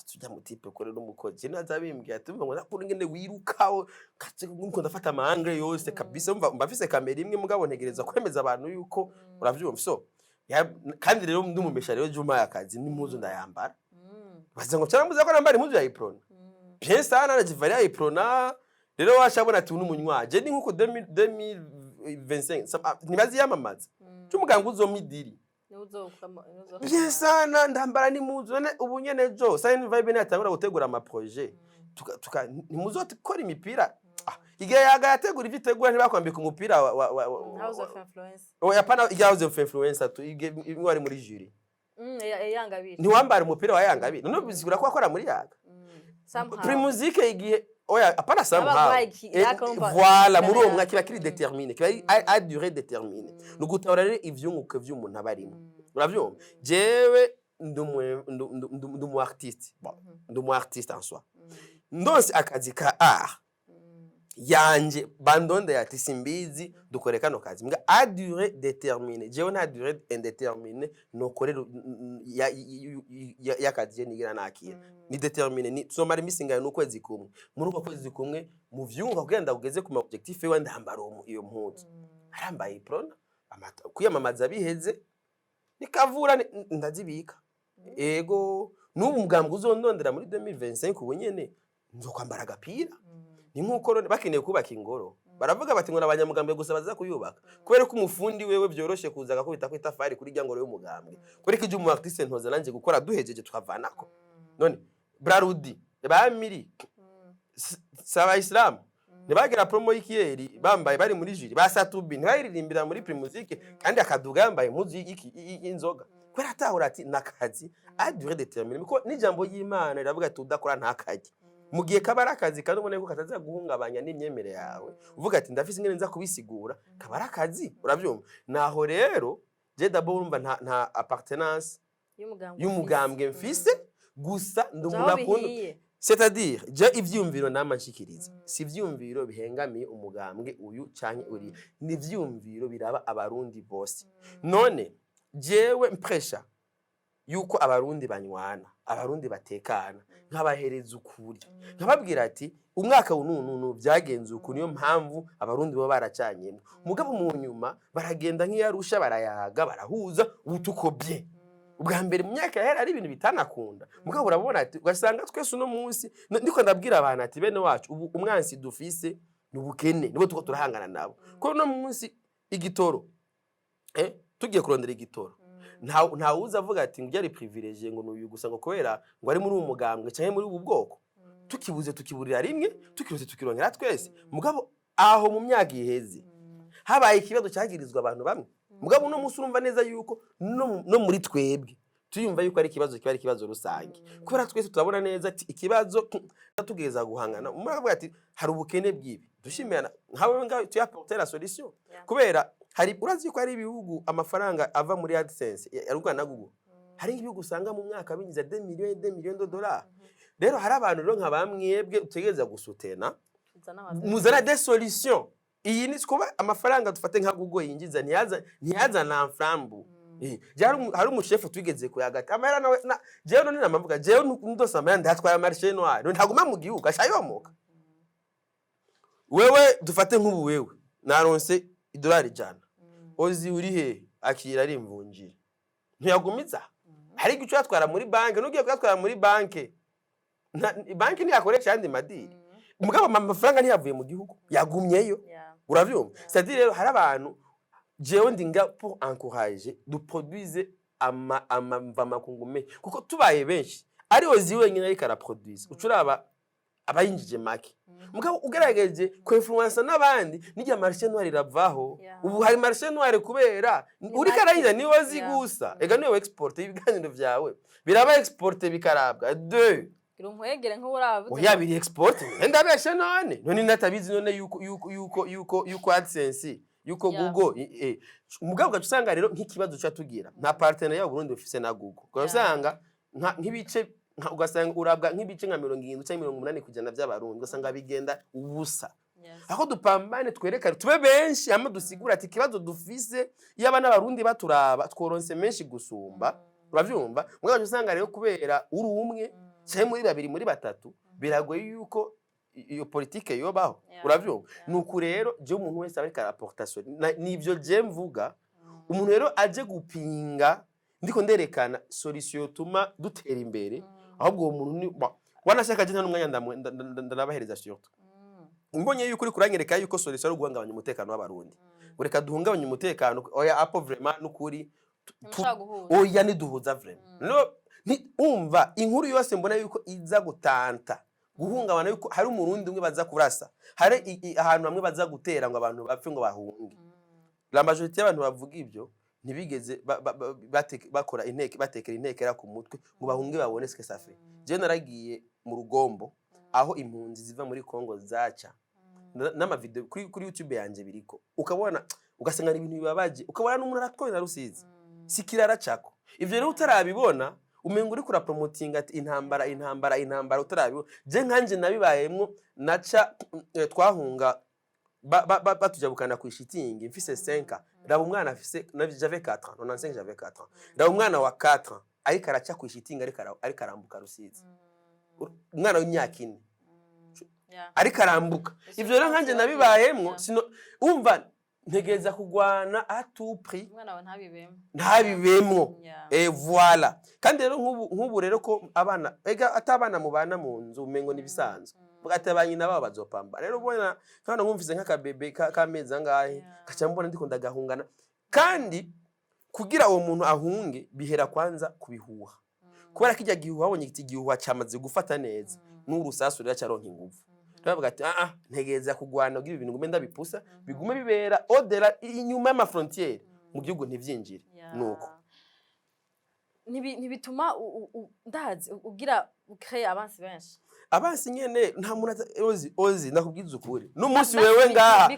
tujya mu tipe kore n'umukozi nazabimbwiye ati ngo nakuri ngene wirukaho katse nko ndafata amahanga yose kabisa mba mfise kamera imwe mugabo ntegereza kwemeza abantu yuko uravyumva so kandi rero ndumumesha rero Juma yakazi n'impuzu ndayambara baze ngo cyaramuze ko nambara impuzu ya iprona bien sana na Vyari ya iprona rero washabona ati n'umunywaje ni nkuko 2025 nibazi yamamaza cy'umuganga uzomidiri bien sana ndambara n'impuzu ubu nyene jo sign vibe natangura gutegura ama projet nimuzokora imipira igihe yategura ivyitegura ntibakwambika umupira wa house of influence yapana house of influence tu wari muri jury yangabiri ntiwambara umupira wa yangabiri none bizigura ko akora muri yaga primusique igihe oya apana somehow voilà muri uwo mwaka kiba kiri déterminé kiba a durée déterminée nugutahura rero ivyunguke vy'umuntu abarimo uravyumva jewe ndumu artiste bon ndumu artiste en soi ndonse akazi ka art yanje bandonde yati SiMBIZI dukore kano kazi mbwa a durée déterminée jewe na durée indéterminée nokorera yakazi nigira nakira ni déterminé ni somara imisinga n'ukwezi kumwe muri uko kwezi kumwe mu vyunga kugenda ugeze ku objectif we ndambara iyo mpuzu arambaye iprona kuyamamaza biheze nikavura ndazibika ego n'ubu mugambwe uzondondera muri 2025 ubunyene nzokwambara agapira ni nkuko bakeneye kubaka ingoro baravuga bati ngo nabanyamugambwe gusa baza kuyubaka kubera ko umufundi wewe byoroshe kuza gakubita ko itafari kuri rya ngoro y'umugambwe kubera ko ijumu artiste ntoza nanje gukora duhejeje tukavanako none brarudi bamiri saba islam ntibagira promo y'ikiyeri bambaye bari muri jiri basatubi ntibayiririmbira muri primusike kandi akaduga yambaye impuzu y'inzoga kubera atahura ati nakazi a durée déterminée ko n'ijambo y'Imana riravuga ati udakora ntakaje mu gihe kabara akazi kandi ubone ko kataza guhungabanya n'imyemere yawe uvuga ati ndafise ingene nza kubisigura kabara akazi uravyumva naho rero je d'abord urumva nta appartenance y'umugambwe mfise gusa ndumuna kundo c'est-à-dire je ivyumviro namanshikiriza si ivyumviro bihengamiye umugambwe uyu canke uri ni ivyumviro biraba abarundi bose none jewe mpresha yuko abarundi banywana abarundi batekana nkabahereza ukuri nkababwira ati umwaka ununu byagenze uku niyo mpamvu abarundi bo baracanyemo mugabo mu nyuma baragenda nk'iyarusha barayaga barahuza ubutuko bye ubwa mbere mu myaka yahera ari ibintu bitanakunda mugabo urabona ati ugasanga twese uno munsi ndiko ndabwira abantu ati bene wacu ubu umwansi dufise n'ubukene nibo tuko turahangana nabo ko no munsi igitoro tugiye kurondera igitoro nta uza avuga ati ngo yari privilege ngo nuyu gusa ngo kubera ngo ari muri uwo mugambwe cyangwa muri ubu bwoko tukibuze tukiburira rimwe tukibuze tukirongera twese mugabo aho mu myaka iheze habaye ikibazo cyagirizwa abantu bamwe mugabo no munsi urumva neza yuko no muri twebwe tuyumva yuko ari ikibazo rusange kubera twese turabona neza ati ikibazo tugeza guhangana muravuga ati hari ubukene bwibi dushimira nkawe ngaho tuyaporter la solution kubera hari urazi yuko ari ibihugu amafaranga ava muri AdSense yarugwa na Google hari ibihugu usanga mu mwaka binjiza 2 millions de dollars rero hari abantu rero nk'abamwebwe utegeza gusutena muzana des solutions iyi ni kuba amafaranga dufate nka Google yinjiza ntiyaza na flambu hari umushefu twigeze kuyagata amara nawe jewe none namavuga jewe ndose amara ndatwara marché noir ntaguma mu gihugu ashayomoka wewe dufate nk'ubu wewe naronse idolari jana ozi uri he akira ari imvunjira ntiyagumiza hari gicu yatwara muri banke nugiye kuyatwara muri banke banke ntiyakoresha andi madiri mugabo amafaranga ntiyavuye mu gihugu yagumyeyo uravyumva c'est-à-dire rero hari abantu jewe ndinga pour encourager du produire amamakungume kuko tubaye benshi ari ozi wenyine ariko araproduce ucuraba abayinjije make mugabo ugerageje ko influence n'abandi nijya marché noir iravaho ubu hari marché noir kubera uri karayinja ni ozi gusa ega niwe export ibiganiro vyawe biraba export bikarabwa de Kirumwegere nk'uravuze oya biri export ndabeshe none natabizi none yuko AdSense yuko Google mugabo gacusanga rero nk'ikibazo cyatugira nta partner ya Burundi ufise na Google ugasanga nk'ibice ugasanga urabwa nk'ibice nka 70 cyangwa 80 kujana by'abarundi ugasanga bigenda ubusa aho dupambane twerekana tube benshi ama dusigura ati kibazo dufise yaba n'abarundi baturaba tworonse menshi gusumba uravyumva mugabo gacusanga rero kubera uri umwe cyane muri babiri muri batatu biragoye yuko iyo politique yobaho uravyumva nuko rero je umuntu wese abari karaportation nivyo je mvuga umuntu rero aje gupinga ndiko nderekana solution yotuma dutera imbere ahubwo uwo muntu wanashaka je nta numwanya ndanabahereza surtout mbonye yuko uri kuranyereka yuko solution ari guhangabanya umutekano w'abarundi ureka duhungabanya umutekano oya apo vraiment nukuri oya ni duhuza vraiment no umva inkuru yose mbona yuko iza gutanta guhungabana yuko hari umurundi umwe baza kurasa hari ahantu bamwe baza gutera ngo abantu bapfe ngo bahunge la majorité y'abantu bavuga ibyo ntibigeze bakora inteke batekera intekera ku mutwe ngo bahunge babone ce que ça fait je naragiye mu rugombo aho impunzi ziva muri Kongo zaca n'ama video kuri YouTube yanje biriko ukabona ugasanga ibintu bibabaje ukabona n'umuntu aratwona rusizi sikirara cako ivyo rero utarabibona umengo uri kura promoting ati intambara utarabibona je nkanje nabibayemwo naca twahunga batujabukana ku ishitingi mfise 5 raba umwana afise j'avais 4 ans 95 j'avais 4 ans raba umwana wa 4 ans ariko araca ku ishitingi ariko arambuka rusizi umwana w'imyaka 4 ariko arambuka ivyo rero nkanje nabibayemwo sino umva ntegeza kugwana à tout prix umwana wa ntabibemwo voilà kandi rero nk'ubu rero ko abana ega atabana mubana mu nzu umengo nibisanzwe mugatabanye nabo bazopamba rero ubona kandi nkumvise nk'akabebe kameza ngahe kaca mbona ndiko ndagahungana kandi kugira uwo muntu ahunge bihera kwanza kubihuha kubera kijya gihuha abonye iki gihuha cyamaze gufata neza n'urusasu rira cyaronka ingufu bavuga ati ntegeza kugwana kugira ibintu ngume ndabipusa bigume bibera odera inyuma y'ama frontiere mu gihugu ntivyinjire nuko ntibituma ndazi ugira ukeye abansi benshi abansi nyene nta muntu ozi nakubwiza ukuri n'umunsi wewe ngaha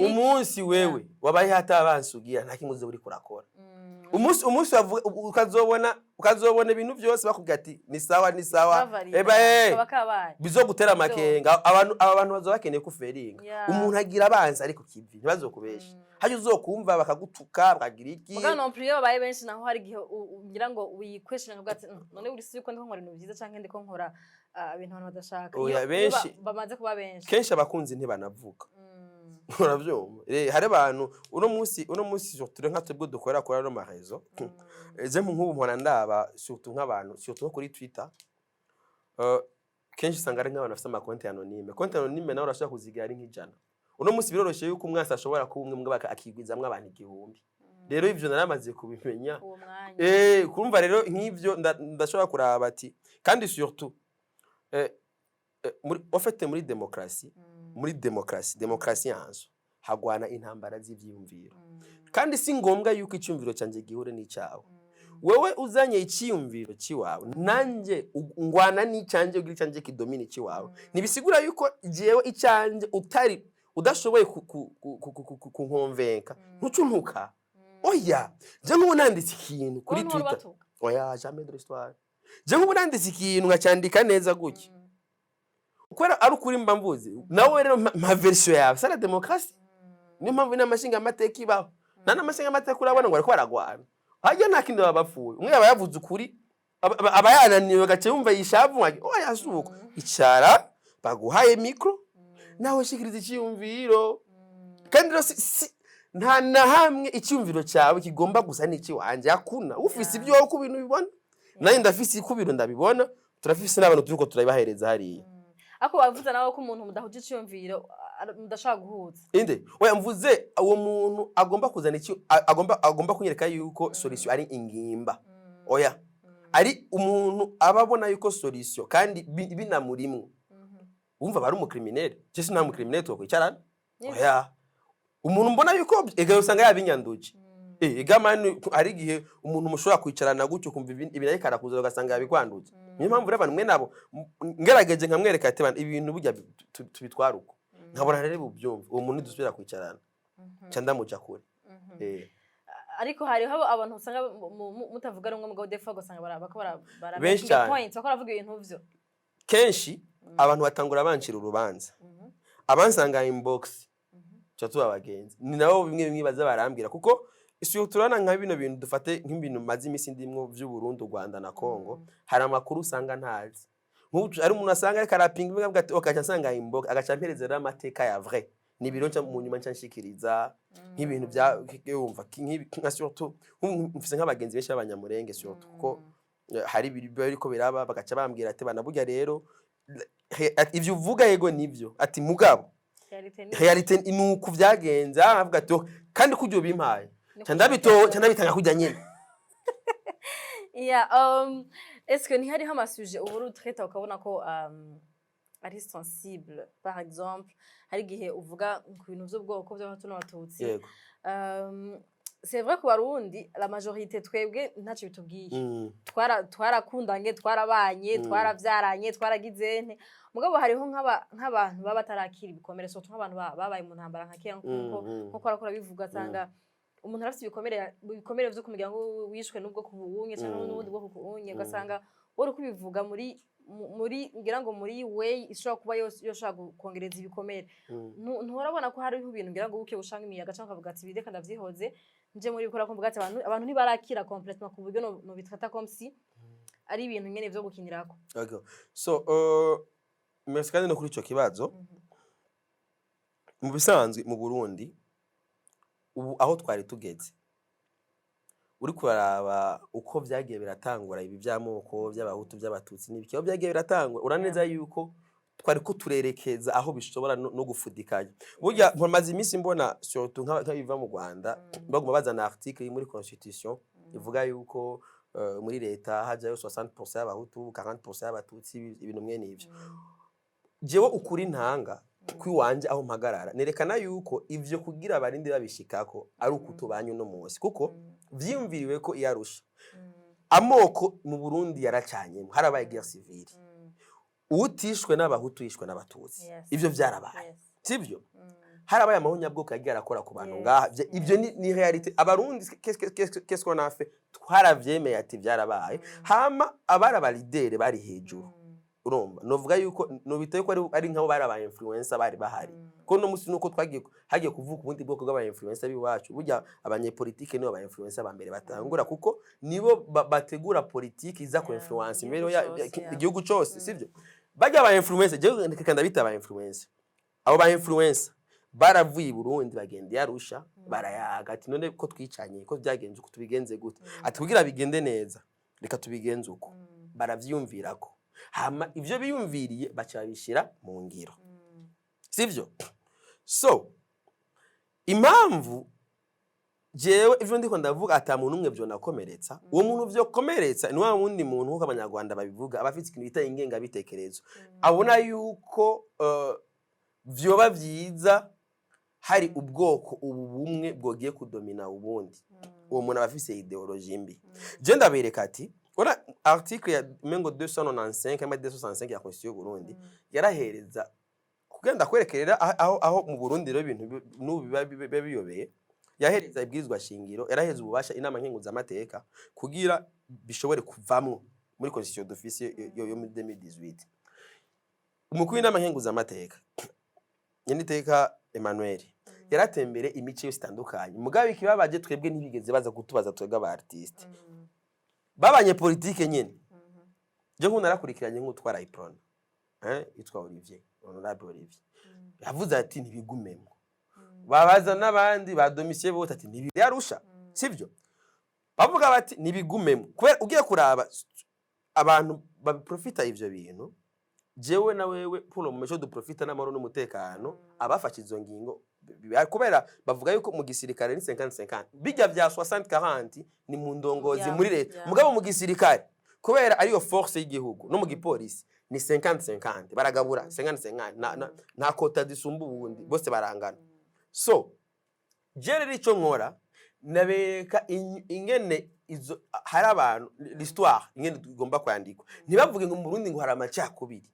umunsi wewe wabaye hata abansi ugira nta kintu uri kurakora umunsi ukazobona ibintu byose bakubwira ati ni sawa bizo gutera amakenga abantu bazobakeneye kuferinga umuntu agira abansi ariko kivi ntibazokubesha haje uzokumva bakagutuka bakagira iki muga non plus babaye benshi naho hari gihe ugira ngo wikweshina ngo ati none uri siko ndiko nkora ibintu byiza canke ndiko nkora ibintu abantu badashaka bamaze kuba benshi kenshi abakunzi ntibanavuga uravyumva hari abantu uno munsi surtout nka twebwe dukora no marezo je nk'ubu mpora ndaba surtout nk'abantu surtout kuri Twitter kenshi sanga ari nk'abantu bafite amakonti anonyme nawe urashaka kuzigira ari nk'ijana uno munsi biroroshe yuko umwasi ashobora kuba umwe akigwizamwe abantu igihumbi rero ivyo naramaze kubimenya kurumva rero nk'ivyo ndashobora kuraba ati kandi surtout muri demokrasi yanzo hagwana intambara z'ivyiyumviro kandi si ngombwa yuko icyumviro canje gihure n'icawe wewe uzanye icyiyumviro ciwawe nanje ngwana n'icanje ugira icanje kidomine ciwawe nibisigura yuko jewe icanje udashoboye kunkonvenka ntucuntuka oya je nk'unanditse ikintu kuri Twitter oya jamais de l'histoire je nk'unanditse ikintu ngacandika neza gutya ukwera ari ukuri mba mvuze nawe rero ma version yawe sala demokrasi ni mpamvu n'amashinga amateka ibaho n'amashinga amateka urabona ngo ariko baragwana hajya nakindi babapfuye umwe yaba yavuze ukuri abayananiwe gace yumva yishavu oya suko icara baguhaye micro nawe shikiriza icyumviro kandi rero nta na hamwe icyumviro cyawe kigomba gusa n'iki wanje akuna ufise ibyo wowe ku bintu bibona nanye ndafise ku bintu ndabibona turafise n'abantu turiko turabibahereza hariya ako bavuze nawe ko umuntu mudahuje icyumviro mudashaka guhuza inde oya mvuze uwo muntu agomba kuzana iki agomba kunyereka yuko solution ari ingimba oya ari umuntu ababona yuko solution kandi binamurimwe umva bari umucriminel je sina umucriminel twokwicarana oya umuntu mbona yuko egayo usanga yabinyanduje egamani ari gihe umuntu mushobora kwicarana gutyo kumva ibintu karakuza ugasanga yabikwanduje niyo mpamvu rero mwe nabo ngerageje nkamwereka ati ibintu burya tubitwaruko nkabona rero bubyumva uwo muntu dusubira kwicarana cyanda muja kure ariko hariho abantu usanga mutavuga rumwe mugabo defa gusanga barabakora benshi cyane point bakora bavuga ibintu byo kenshi abantu batangura banshira urubanza abansanga inbox cyatuba abagenzi ni nabo bimwe baza barambwira kuko isuyo turana nka bino bintu dufate nk'ibintu mazi imisi ndimwo by'u Burundi Rwanda na Kongo hari amakuru usanga ntazi nk'ubu ari umuntu asanga ariko arapinga bivuga ati okacha asanga inbox agaca mperezera amateka ya vrai ni biro nca mu nyuma nshikiriza nk'ibintu bya yumva nka surtout mfise nk'abagenzi benshi abanyamurenge surtout kuko hari ibiro ariko biraba bagaca bambwira ati bana burya rero ivyo uvuga yego nivyo ati mugabo realite inuku vyagenze avuga ati kandi kujyo bimpaye cyandabitanga kujya nyine est-ce que ni hari hamasuje uburu traite ukabona ko ari sensible par exemple hari gihe uvuga ku bintu by'ubwoko by'abantu n'abatutsi c'est vrai ko barundi la majorité twebwe ntacyo bitubwiye twarakundanye twarabanye twaravyaranye twaragize mugabo hariho nk'abantu baba batarakira ibikomere surtout nk'abantu babaye mu ntambara nka kera nko arakora bivuga asanga umuntu arafite ibikomere byo kumuryango wishwe n'ubwo kubuunye cyangwa n'ubundi bwo kubuunye ugasanga wari kubivuga muri ngira ngo muri way ishobora kuba yoshaka kongereza ibikomere nturabona ko hariho ibintu ngira ngo uke ushanga imiyaga cyangwa kavuga ati bideka ndavyihoze nje muri bikora ko mvuga ati abantu ntibarakira complètement ku buryo no bitata comme si ari ibintu nyene byo gukinirako. Okay. So merci kandi no kuri ico kibazo mu bisanzwe mu Burundi ubu aho twari tugeze uri kuraba uko vyagiye biratangura ibi by'amoko by'abahutu by'abatutsi n'ibiki byagiye biratangura uraneza yuko twari ko turerekeza aho bishobora no gufudikanya burya mpamaze iminsi mbona surtout nk'abiva mu Rwanda baguma bazana article muri constitution ivuga yuko muri leta hajayo 60% y'abahutu 40% y'abatutsi ibintu mwene ivyo jewe ukuri ntanga kwiwanje aho mpagarara nerekana yuko ivyo kugira abarindi babishikako ari ukutubanye no munsi kuko vyiyumviriwe ko iyarusha amoko mu Burundi yaracanyemo harabaye guerre civile utishwe n'abahutu yishwe n'abatutsi ivyo vyarabaye sivyo harabaye amahonyabwoko yagiye arakora ku bantu ngaha ivyo ni realite abarundi qu'est-ce qu'on a fait twaravyemeye ati vyarabaye hama abara balidere bari hejuru urumva novuga yuko no bitaye ko ari nkabo bari aba influencer bari bahari ko no musi nuko twagiye hagiye kuvuka ubundi bwoko bw'aba influencer biwacu burya abanyepolitike nibo ba influencer ba mbere batangura kuko nibo bategura politiki iza ku influence imbere igihugu cyose sivyo bajya aba influencer je ndikanda bita aba influencer abo ba influencer baravuye i Burundi bagenda yarusha barayaga ati none ko twicanye ko byagenze uko tubigenze gute ati kugira bigende neza reka tubigenze uko baravyumvirako hama ivyo biyumviriye bacabishira mu ngiro sivyo so impamvu jewe ivyo ndiko ndavuga ata muntu umwe byo nakomeretsa uwo muntu vyo komeretsa ni wa wundi muntu uko abanyarwanda babivuga abafite ikintu bita ingenga bitekerezo abona yuko vyoba vyiza hari ubwoko ubu bumwe bwogiye kudomina ubundi uwo muntu abafise ideologie mbi je ndabereka ati ora article ya mengo 295 ama 265 ya Constitution y'u Burundi yarahereza kugenda kwerekerera aho mu Burundi rero ibintu n'ubu bibiyobeye yahereza ibwirizwa shingiro yaraheza ububasha inama nkenguza amateka kugira bishobore kuvamwo muri Constitution d'office yo mu 2018 umukuru w'inama nkenguza amateka nyeniteka Emmanuel yaratembere imice yose itandukanye mugabe kibabaje twebwe ntibigeze baza kutubaza twebwe aba artiste babanye politike nyene je nkunarakurikiranye nk'utwara iprone yitwa Olivier honorable Olivier yavuze ati ntibigumemo babaza n'abandi ba domicier bose ati ntibirarusha sivyo bavuga bati ntibigumemo kubera ugiye kuraba abantu baprofita ivyo bintu jewe na wewe puno mu mejo du profita n'amaro n'umutekano abafashe izo ngingo kubera bavuga yuko mu gisirikare ni 50-50 bijya vya 60-40 ni mu ndongozi muri leta mugabo mu gisirikare kubera ariyo force y'igihugu no mu gipolisi ni 50-50 baragabura 50-50 na kota disumba ubundi bose barangana so jere ico nkora nabeka ingene izo hari abantu l'histoire ingene tugomba kwandikwa ntibavuge ngo mu Burundi ngo hari amacakubiri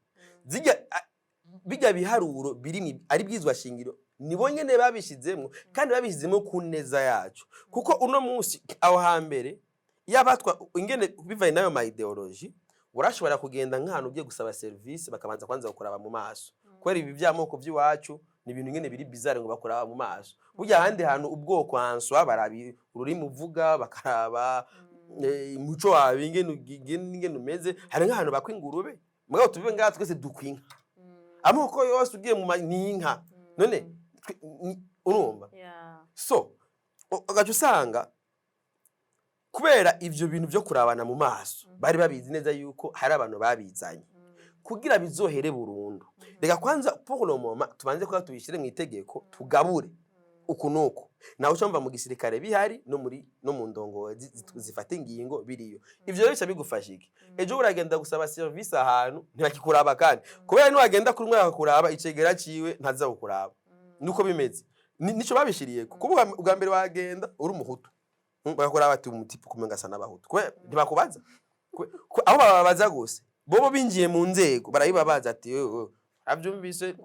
bijya biharuro birimi ari bwizwa shingiro nibo nyene babishizemwo kandi babishizemo ku neza yacu kuko uno munsi aho hambere yabatwa ingene bivaye nayo ma ideologie urashobora kugenda nk'ahantu ugiye gusaba service bakabanza kwanza gukoraba mu maso kwera ibi byamoko by'iwacu ni ibintu ngene biri bizarre ngo bakoraba mu maso burya handi hantu ubwoko hanswa barabi ururimi uvuga bakaraba muco wawe ingene umeze hari nk'ahantu bakwingurube mugabo tubibe ngaha twese dukwinka amoko yose ugiye mu ninka none urumva so agacu usanga kubera ivyo bintu byo kurabana mu maso bari babizi neza yuko hari abantu babizanye kugira bizohere burundu reka kwanza pour le moment tubanze ko tubishire mu itegeko tugabure ukunuko naho ucomva mu gisirikare bihari no mu ndongozi zifata ingingo biriyo ivyo bica bigufashike ejo uragenda gusaba service ahantu ntibakikuraba kandi kubera ni wagenda kuri umwe akakuraba icegera ciwe ntaza gukuraba nuko bimeze nico babishiriye kuko ubwa mbere wagenda uri umuhutu bakora bati umutipe kumenga sana abahutu kwe ntibakubaza aho bababaza gose bobo binjiye mu nzego barayibabaza ati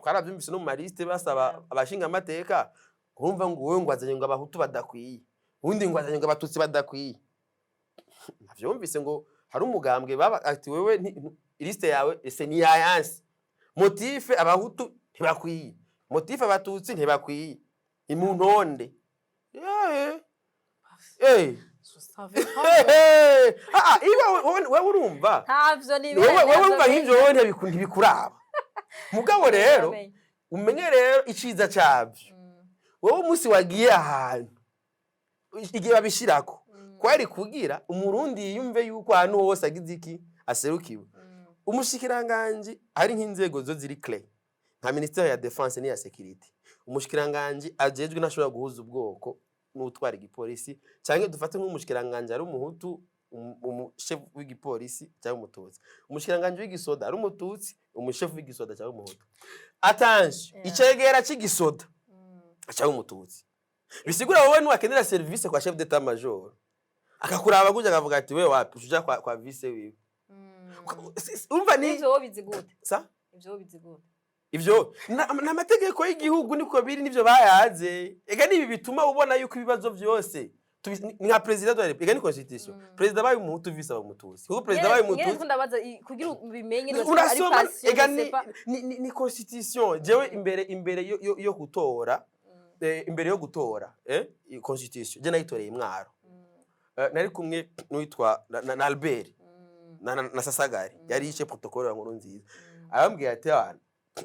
twaravyumvise no mu mariste basaba abashinga amateka urumva ngo wowe ngwazanye ngo abahutu badakwiye undi ngwazanye ngo abatutsi badakwiye navyumvise ngo hari umugambwe baba ati wewe liste yawe ese ni yayansi motife abahutu ntibakwiye motife abatutsi ntibakwiye imuntonde wewe urumva wewe urumva nk'ivyo wowe ntibikuraba mugabo rero umenye rero iciza cyavyo wowe umunsi wagiye ahantu igihe babishirako kwari kugira umurundi yiyumve yuko ahantu hose agize iki aserukiwe umushikiranganje ari nk'inzego zo ziri clé nka ministère ya défense ni ya sécurité umushikiranganje ajejwe nashobora guhuza ubwoko n'utwara igipolisi cyangwa dufate nk'umushikiranganje ari umuhutu umushefu w'igipolisi cyangwa umututsi, umushikiranganje w'igisoda ari umututsi, umushefu w'igisoda cyangwa umuhutu. Atanje icegera cy'igisoda cyangwa umututsi. Bisigura wowe nuwakenera service kwa chef d'état major akakuraba guje akavuga ati we wapi uja kwa vice wiwe. Umva ni ivyo bizigute sa ivyo bizigute ivyo n'amategeko y'igihugu niko biri nivyo bayaze. Ega nibi bituma ubona yuko ibibazo byose nka president wa republika ni constitution president bayi umuhutu vice abamututsi kuko president bayi umuhutu ngende ndabaza kugira ubimenye ari passion ega ni constitution jewe imbere yo gutora imbere yo gutora constitution je nayitoreye imwaro nari kumwe n'uwitwa na Albert na Sasagari yari yice protocole ya nkuru nziza arambwiye ati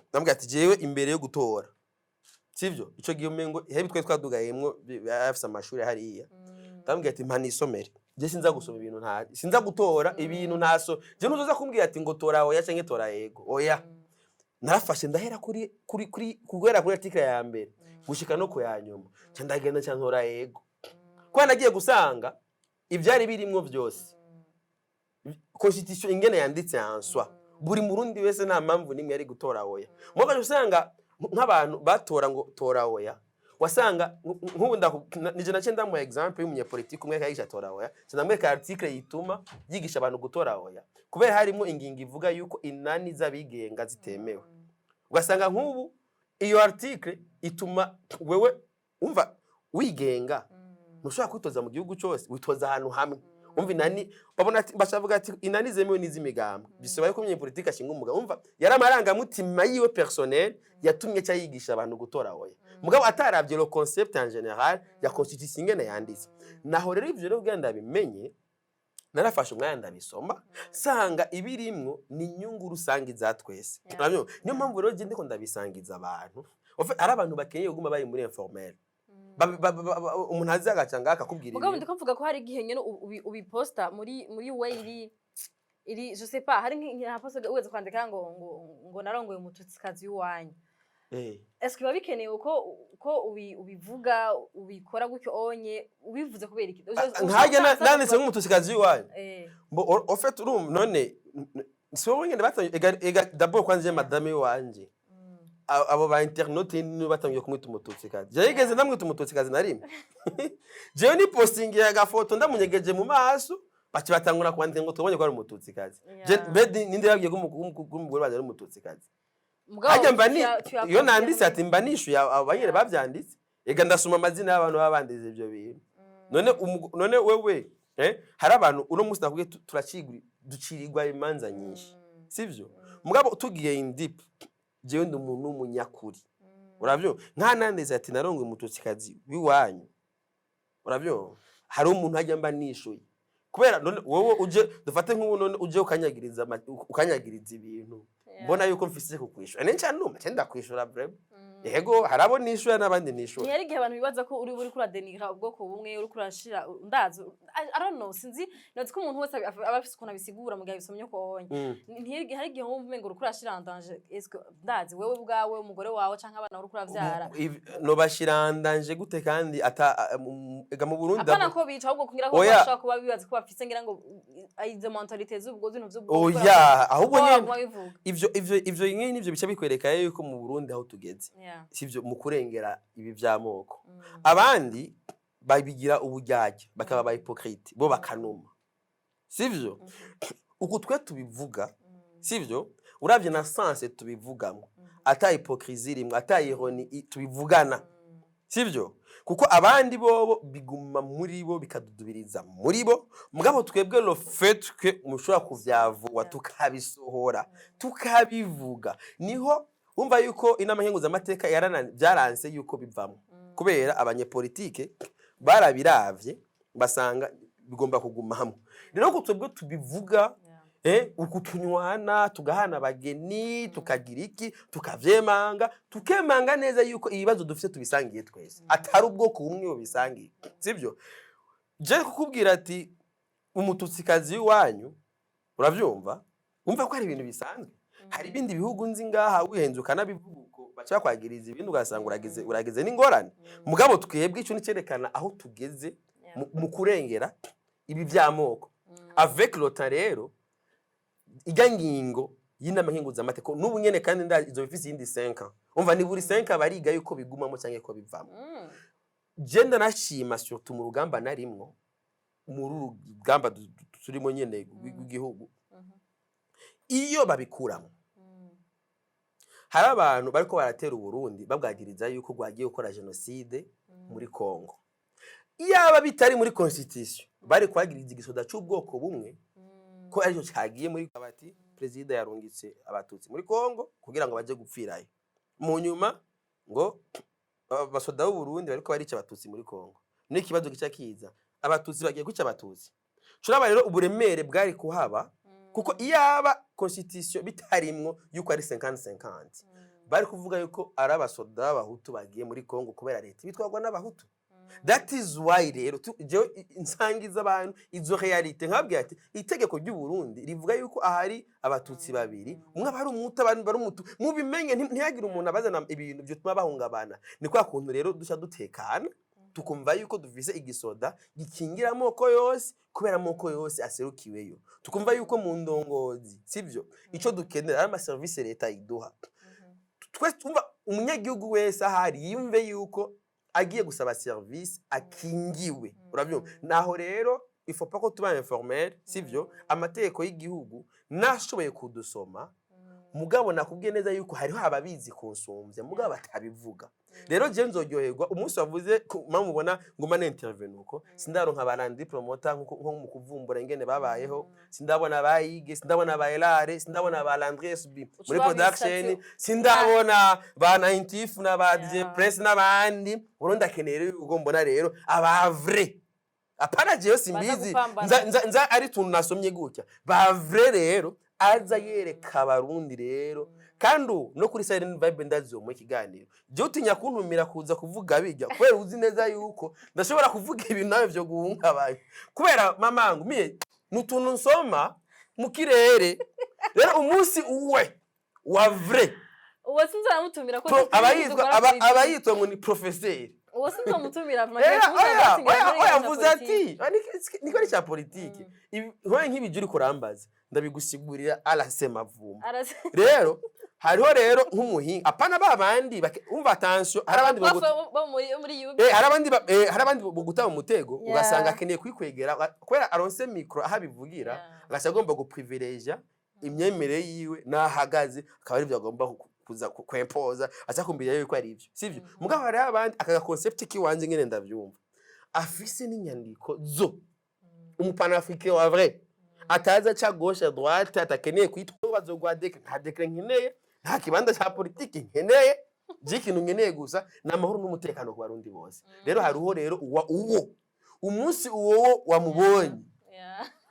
ndambwiye ati jewe imbere yo gutora sivyo ico gihe umengo hebi twe twadugayemwo afisa amashuri hariya ndambwiye ati mpa nisomere je sinza gusoma ibintu nta sinza gutora ibintu ntaso je nuzoza kumbwiye ati ngo tora oya canke tora yego oya narafashe ndahera kuri kugwera kuri article ya mbere gushika no kuyanyuma cyandagenda cyantora yego kwa nagiye gusanga ibyari birimwo byose constitution ingene yanditse answa buri murundi wese nta mpamvu nimwe yari gutora oya mwoga usanga nk'abantu batora ngo tora oya wasanga nk'ubu nije nace ndamu example y'umunyepolitike umwe kayigisha tora oya cyandamwe ka article yituma yigisha abantu gutora oya kubera harimo ingingo ivuga yuko inani z'abigenga zitemewe ugasanga nk'ubu iyo article ituma wewe umva wigenga ntushobora kwitoza mu gihugu cyose witoza ahantu hamwe umva inani babona bashavuga ati inani zemewe n'izimigambwe bisobaye ko umunyepolitike ashinga umugabo umva yaramaranga mutima yiwe personnel yatumye cya yigisha abantu gutora oya mugabo ataravye le concept en général ya constitution ingene yanditse naho rero ivyo rero bwanda bimenye narafashe umwanya ndabisoma sanga ibirimwo ni inyungu rusangi za twese niyo mpamvu rero je ndiko ndabisangiza abantu ari abantu bakeneye guma bari muri informel umuntu azi agacanga akakubwira mugabo ndiko mvuga ko hari igihe nyene ubiposta muri Vyari iri je sais pas hari nka posta uweze kwandika ngo narongoye umututsikazi w'uwanyu est-ce que babikeneye ko ubivuga ubikora gutyo onye ubivuze kubera iki nkaje nanditse nk'umututsikazi w'uwanyu mbo en fait none so wengene batanye ega d'abord kwanje madame wanje abo ba internaute ni batangiye kumwita umututsikazi je yigeze ndamwita umututsikazi narimwe je ni posting ya gafoto ndamunyegeje mu maso baci batangura kwandika ngo tubonye ko ari umututsikazi je bedi ninde yabwiye ko umugore baje ari umututsikazi hajya mbani iyo nanditse ati mbanishu abanyere bavyanditse ega ndasoma amazina y'abantu babandize ibyo bintu none wewe hari abantu uno musi nakubwiye turacigura ducirirwa imanza nyinshi sivyo mugabo tugiye in deep jewe ndi umuntu w'umunyakuri uravyo nkanandeze ati narongo umututsikazi wiwanyu uravyo hari umuntu hajya mba nishuye kubera none wowe uje dufate nk'ubu none uje ukanyagiriza ibintu mbona yuko mfise kukwishura nence numa cyenda kwishura breve yego harabo nishura nabandi nishura yari gihe abantu bibaza ko uri kura denigra ubwoko bumwe uri kurashira ndazo I don't know sinzi natse ko umuntu wese abafise ukuntu abisigura mu gihe bisomye ko honye ntiyari hari gihe wumva ngo uri kurashira ndanje eske ndazi wewe bwawe umugore wawe canke abana uri kuravyara no bashirandanje gute kandi ega mu Burundi apana ko bica ahubwo kugira ko bashaka kuba bibaza ko bafise ngira ngo izo mentalite z'ubwo zino byo oya ahubwo ivyo nivyo bica bikwereka yuko mu Burundi aho tugeze sivyo mu kurengera ibi vyamoko abandi babigira ubujyaje bakaba ba hypocrite bo bakanuma sivyo uko twe tubivuga sivyo uravye na sens tubivugamo ata hypocrisie rimwe ata ironie tubivugana sivyo kuko abandi bo biguma muri bo bikadudubiriza muri bo mugabo twebwe lo fait que umushobora kuvyavuga tukabisohora tukabivuga niho umva yuko inama nkenguza amateka byaranse yuko bivamo kubera abanyepolitike barabiravye basanga bigomba kuguma hamwe rero ko twebwe tubivuga ukutunywana tugahana abageni tukagira iki tukavyemanga tukemanga neza yuko ibibazo dufite tubisangiye twese atari ubwoko bumwe bubisangiye sivyo je kukubwira ati umututsikazi wanyu uravyumva umva ko ari ibintu bisanzwe hari ibindi bihugu nzi ngaha wihenzuka nabivuga uko bacha kwagiriza ibintu ugasanga urageze n'ingorane mugabo twebwe ico nicerekana aho tugeze mu kurengera ibi vyamoko avec l'OTAN rero ijya ngingo y'inama nkenguzamateka n'ubu nyene kandi izo bifise iyindi 5 ans umva ni buri 5 ans bariga yuko bigumamo canke ko bivamo genda nashima surtout mu rugamba narimwo muri rugamba turimo nyene rw'igihugu iyo babikuramo hari abantu bariko baratera Burundi babwagiriza yuko gwagiye gukora genocide muri Congo iyaba bitari muri constitution bari kwagiriza igisoda cy'ubwoko bumwe ko aricyo cyagiye muri kabati president yarungitse abatutsi muri Congo kugira ngo baje gupfirayo mu nyuma ngo abasoda b'u Burundi bariko barica abatutsi muri Congo n'ikibazo gica kiza abatutsi bagiye kwica abatutsi curaba rero uburemere bwari kuhaba kuko iyaba constitution bitarimwo yuko ari 50-50 bari kuvuga yuko ari abasoda b'abahutu bagiye muri Congo kubera leta bitwagwa n'abahutu. That is why rero je insangiza abantu izo realite nkabwiye ati itegeko ry'u Burundi rivuga yuko ahari abatutsi babiri umwe bari umuta abantu bari umutu mubimenye ntiyagira umuntu abazana ibintu byo tuma bahungabana ni kwa kuntu rero dusha dutekana tukumva yuko duvise igisoda gikingira amoko yose kubera amoko yose aserukiweyo tukumva yuko mu ndongozi sivyo ico dukenera ama service leta iduha twese tumva umunyagihugu wese ahari yumve yuko agiye gusaba service akingiwe urabyumva naho rero il faut pas ko tuba informel sivyo amategeko y'igihugu nashoboye kudusoma mugabo nakubwiye neza yuko hariho ababizi konsumvye mugabo batabivuga rero je nzoryoherwa umunsi wavuze mubona ngoma na intervene uko sindaronka abarandi promoter nko mu kuvumbura ingene babayeho sindabona bayige sindabona bayelare sindabona abalandres bi muri production sindabona ba 90 na ba DJ press n'abandi Burundi akenere ugo mbona rero aba vrai apana je simbizi nza ari tuntu nasomye gutya ba vrai rero aza yereka abarundi rero kandi no kuri Silent Vibe ndazo mu kiganiro je utinya kuntumira kuza kuvuga bijya kubera uzi neza yuko ndashobora kuvuga ibintu nawe byo guhungabanya kubera mamangu miye nutuntu nsoma mu kirere rero umunsi uwe wa vrai uwo sinza mutumira ko abayitwa ngo ni professeur uwo sinza mutumira oya mvuze ati niko ari cya politike hoye nk'ibijuri kurambaza ndabigusigurira arasema vumba rero hariho rero nk'umuhinga apana babandi umva attention hari abandi hari abandi bugutaba umutego ugasanga akeneye kwikwegera kwera aronse micro ahabivugira agashagomba guprivilegia imyemerere yiwe nahagaze akaba ari byo agomba kuza kwempoza azakumbira yuko ari ivyo sivyo mugabo hari abandi akaga concept kiwanje ngene ndavyumva afise n'inyandiko zo umupanafricain wa vrai ataza cha gauche à droite atakeneye kwitwa bazogwa deke nta deke nkeneye nta kibanda cha politiki nkeneye jikintu nkeneye gusa namahoro n'umutekano ku barundi bose rero haruho rero uwo umunsi uwo wamubonye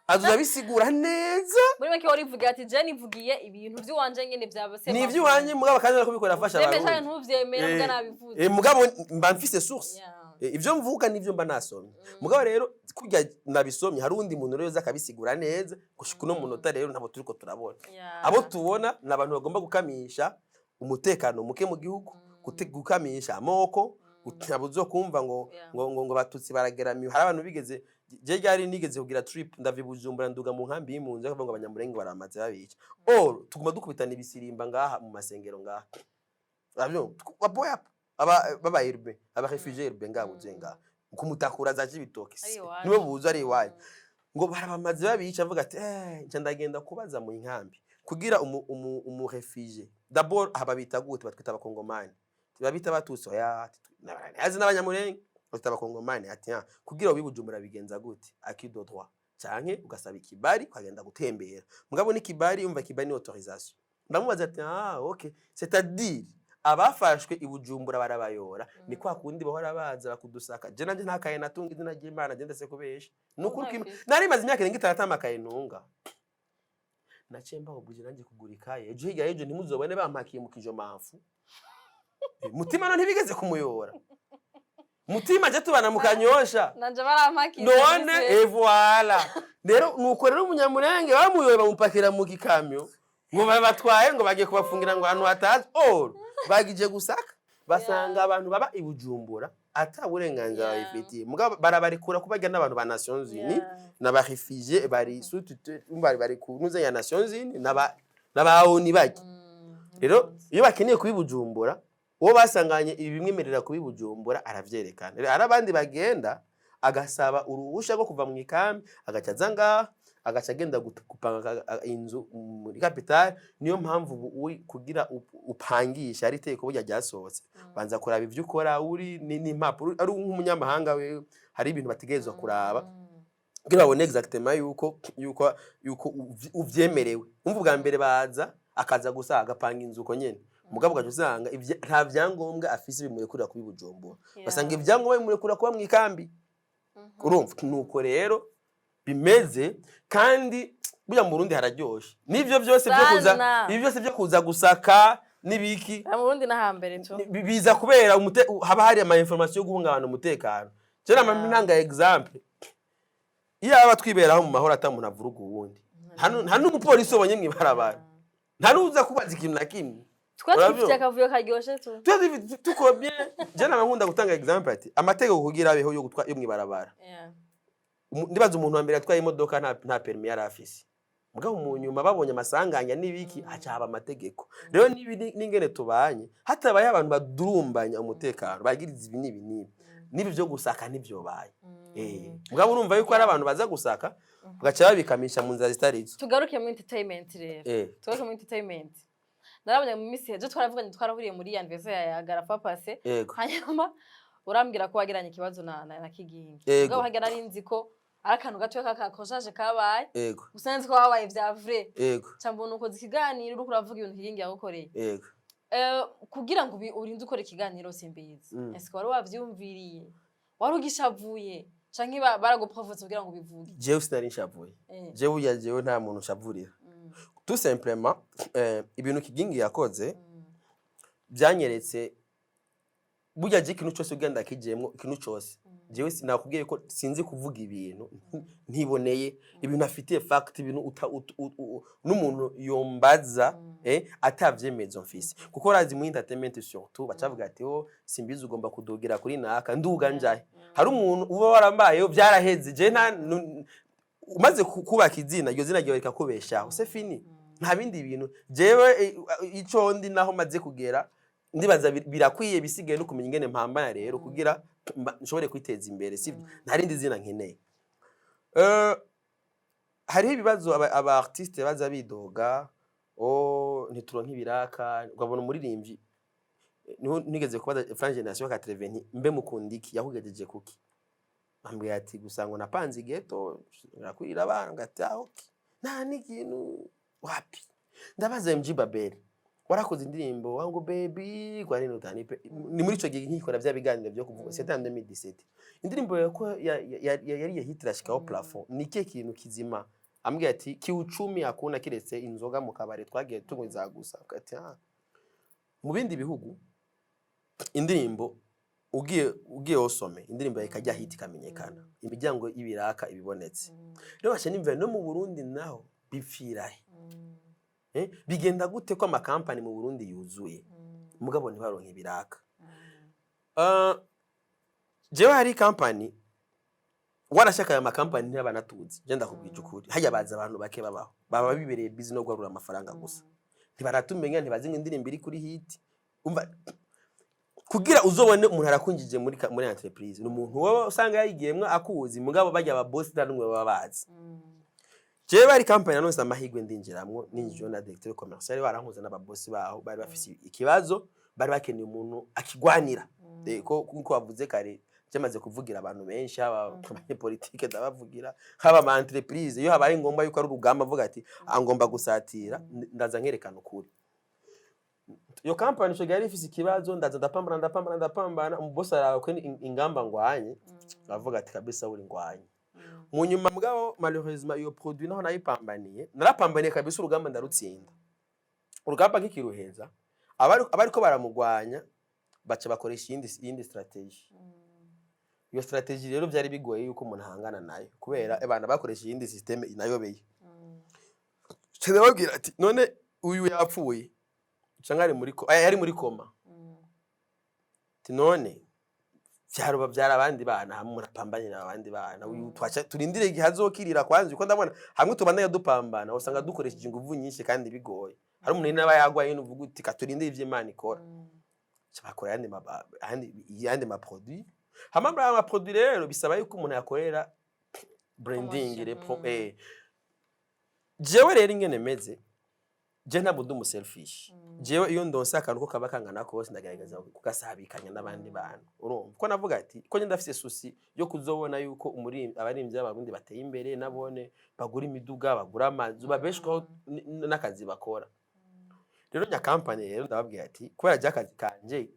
azuza bisigura neza muri make wari vuga ati je nivugiye ibintu by'uwanje ngene byabose ni iby'uwanje mugabo kandi nakubikora afasha abantu bemeje ntuvyemera mbwa nabivuze mugabo mba mfise source ivyo mvuka nivyo mba nasomye mugabo rero kurya nabisomye hari undi muntu rero zakabisigura neza gushika no munota rero nabo turiko turabona abo tubona nabantu bagomba gukamisha umutekano muke mu gihugu gukamisha amoko utabuzo kumva ngo batutsi barageramiye hari abantu bigeze je ryari nigeze kugira trip ndavibujumbura nduga mu nkambi y'impunzi akavuga abanyamurenge baramaze babica tuguma dukubitana ibisirimba ngaha mu masengero ngaha abyo waboya baba irbe aba réfugiés irbe ngabo zenga kumutakura za kibitoki niwe buzo ari iwaye ngo barabamaze babica avuga ati nca ndagenda kubaza mu nkambi kugira umu réfugié d'abord hababita gute batwita abakongomani tibabita batutsi azi n'abanyamurenge batwita abakongomani ati kugira ubibujumbura bigenza gute akido droit canke ugasaba ikibari ukagenda gutembera mugabo ni kibari umva kibari ni autorisation ndamubaza ati okay c'est-à-dire abafashwe ibujumbura barabayora ni kwa kundi bahora baza bakudusaka je nanje ntakaye natunga izina ry'Imana je ndase kubesha nukuri nari maze imyaka 6 amakaye ntunga nacemba ubuje nanje kugurikaye ejo hirya ejo ntimuzobone bampakiye mu kijo mafu mutima no ntibigeze kumuyora mutima je tubana mukanyosha nanje barampakiye none voilà rero nuko rero umunyamurenge bamuyoba bamupakira mu gikamyo ngo batwaye ngo bagiye kubafungira ngo ahantu hatazi bagije gusaka basanga abantu baba ibujumbura ata uburenganzira babifitiye mugabo barabarekura kubajya n'abantu ba Nations Unies n'aba réfugiés bari bari kunuza ya Nations Unies n'aba ONU bajya rero iyo bakeneye kubibujumbura uwo basanganye ibimwemerera kubibujumbura aravyerekana rero arabandi bagenda agasaba uruhusha rwo kuva mu ikambi agacaza ngaha agaca agenda gupanga inzu muri capital niyo mpamvu kugira upangisha ari teko burya ryasohotse banza kuraba ivyo ukora uri n'impapuro ari nk'umunyamahanga we hari ibintu bategerezwa kuraba kugira babone exactement yuko uvyemerewe umva bwa mbere baza akaza gusa agapanga inzu uko nyene mugabo gaje usanga nta vyangombwa afise bimurekurira kubibujumbura basanga ivyangombwa bimurekurira kuba mu ikambi urumva nuko rero bimeze kandi burya mu Burundi hararyoshe nivyo byose byo kuza gusaka nibiki mu Burundi nahambere to biza kubera haba hari ama information yo guhungabana umutekano je namintanga example iyo aba twiberaho mu mahoro atamuntu avuruga uwundi nta n'umupolisi ubonye mwibarabara nta nuza kubaza ikintu na kimwe twafite akavuyo karyoshe tu tuko bien je nabankunda gutanga example ati amategeko kugira abeho yo gutwa yo mwibarabara ndibaza umuntu wa mbere atwaye imodoka nta permis yari afise mugabo mu nyuma babonye amasanganya nibiki hacaba amategeko rero n'ingene tubanye hatabaye abantu badurumbanya umutekano bagiriza ibi nibi byo gusaka nivyo baye mugabo urumva yuko ari abantu baza gusaka bagaca babikamisha mu nzira zitarizo tugaruke mu entertainment rero tugaruke mu entertainment narabonye mu misi je twaravuganye twarahuriye muri anniversaire ya Garafa Passe hanyuma urambwira ko wagiranye ikibazo na Kigingi mugabo hagera ari nzi ko arakantu gato kakakoshaje kabaye gusanze ko wabaye vya vrai cyambona uko zikiganira uri kuravuga ibintu Kigingi yagukoreye kugira ngo urinde ukora ikiganiro simbizi ese wari wavyumviriye wari ugishavuye canke baraguprovose kugira ngo bivuge jewe sinari nshavuye jewe nta muntu nshavurira tout simplement ibintu Kigingi yakoze byanyeretse burya je ikintu cyose ugenda kijemwo ikintu cyose jewe sinakubwiye ko sinzi kuvuga ibintu ntiboneye ibintu afitiye fact ibintu n'umuntu yombaza atavyemezo mfise kuko razi mu entertainment surtout bacavuga ati simbizi ugomba kudugira kuri naka nduga njahe hari umuntu uba warambayeho byaraheze je umaze kubaka izina iryo zina ryo rikakubeshaho c'est fini nta bindi bintu jewe ico ndi naho maze kugera ndibaza birakwiye bisigaye no kumenya ingene mpambana rero kugira nshobore kwiteza imbere sivyo ntarindi zina nkeneye hari ibibazo aba artiste baza bidoga ntituronka ibiraka ugabona umuririmbyi niho nigeze kubaza France Generation 80 mbe mukundiki yahugejeje kuki ambwiye ati gusango napanze geto rakwira abana ngati okay nta n'ikintu wapi ndabaza MG Babel warakoze indirimbo wangu baby kwa nini utanipe ni muri ico gihe nkikora bya biganiro byo kuvuga c'était en 2017 indirimbo yari yahitirashikaho plafond nike kintu kizima ambwiye ati kiuchumi hakuna kiretse inzoga mu kabare twagiye tungwiza gusa ati mu bindi bihugu indirimbo ugiye osome indirimbo ikajya hit kamenyekana imiryango y'ibiraka ibibonetse rero bashe nimve no mu Burundi naho bipfirahe bigenda gute ko amakampani mu Burundi yuzuye mugabo ntibaronke ibiraka jewe hari company warashaka ya makampani ntibanatuzi je ndakubwije ukuri hajya baza abantu bake baba bibereye busy no gwarura amafaranga gusa ntibaratumenya ntibazinga indirimbo iri kuri hit umva kugira uzobone umuntu arakunjije muri entreprise n'umuntu wowe usanga yayigiyemwe akuzi mugabo bajya aba boss danumwe babazi jewe bari company nanose amahigwe ndinjiramwo ninjiye na directeur commercial barankuza n'ababoss baho bari bafise ikibazo bari bakeneye umuntu akigwanira ko bavuze kare cyamaze kuvugira abantu benshi aba politike ndabavugira haba ama entreprise iyo habaye ngomba yuko ari urugamba avuga ati angomba gusatira ndaza nkerekana ukuri yo company cyo gari ifise ikibazo ndaza ndapambana umuboss arawe ko ingamba ngwanye avuga ati kabisa uri ngwanye mu nyuma mugabo malheureusement iyo produit naho nayipambaniye narapambaniye kabisa urugamba ndarutsinda urugamba kikiruheza abariko baramugwanya baca bakoresha iyindi strategy iyo strategy rero byari bigoye yuko umuntu ahangana nayo kubera abana bakoresha iyindi system inayobeye cyane babwira ati none uyu yapfuye cyangwa ari muri koma none vyaroba vyara abandi bana hamwe murapambanira abandi bana twacha turindire gihazokirira kwanze uko ndabona hamwe tubandanya dupambana usanga dukoresheje inguvu nyinshi kandi bigoye hari umuntu naba yagwaye n'uvuga uti katurindire ivy'Imana ikora cyabakora yandi ma produit hamambra ama produit rero bisaba yuko umuntu yakorera branding jewe rero ingene meze je ntabwo ndi umuselfish jewe iyo ndonsa akantu ko kaba kangana kose ndagerageza kugasabikanya n'abandi bantu urumva ko navuga ati ko nje ndafise susi yo kuzobona yuko abarimvye b'abarundi bateye imbere nabone bagura imiduga bagura amazu babeshwaho n'akazi bakora rero nya company rero ndababwira ati kubera jakazi kanje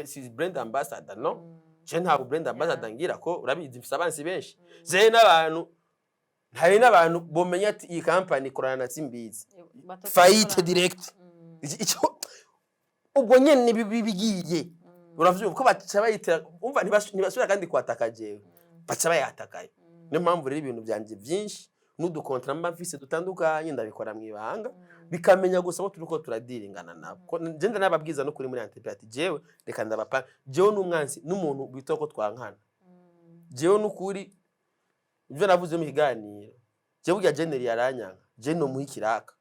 si brand ambassador no je ntabwo brand ambassador ngira ko urabizi mfise abansi benshi je n'abantu hari n'abantu bomenya ati iyi company ikorana na SiMBIZI faillite direct icyo ubwo nyene bigiye uravyumva ko baca bayitera umva ntibasubira kandi kwataka jewe baca bayatakaye niyo mpamvu rero ibintu byanje byinshi n'udukontra mbafise dutandukanye ndabikora mwibanga bikamenya gusa ko turiko turadiringana nabo je ndanababwiza no kuri muri entreprise jewe reka ndabapa jewe n'umwansi n'umuntu bitoko twankana jewe n'ukuri ivyo navuze mu kiganiro je burya generi yaranyanga je no muhikiraka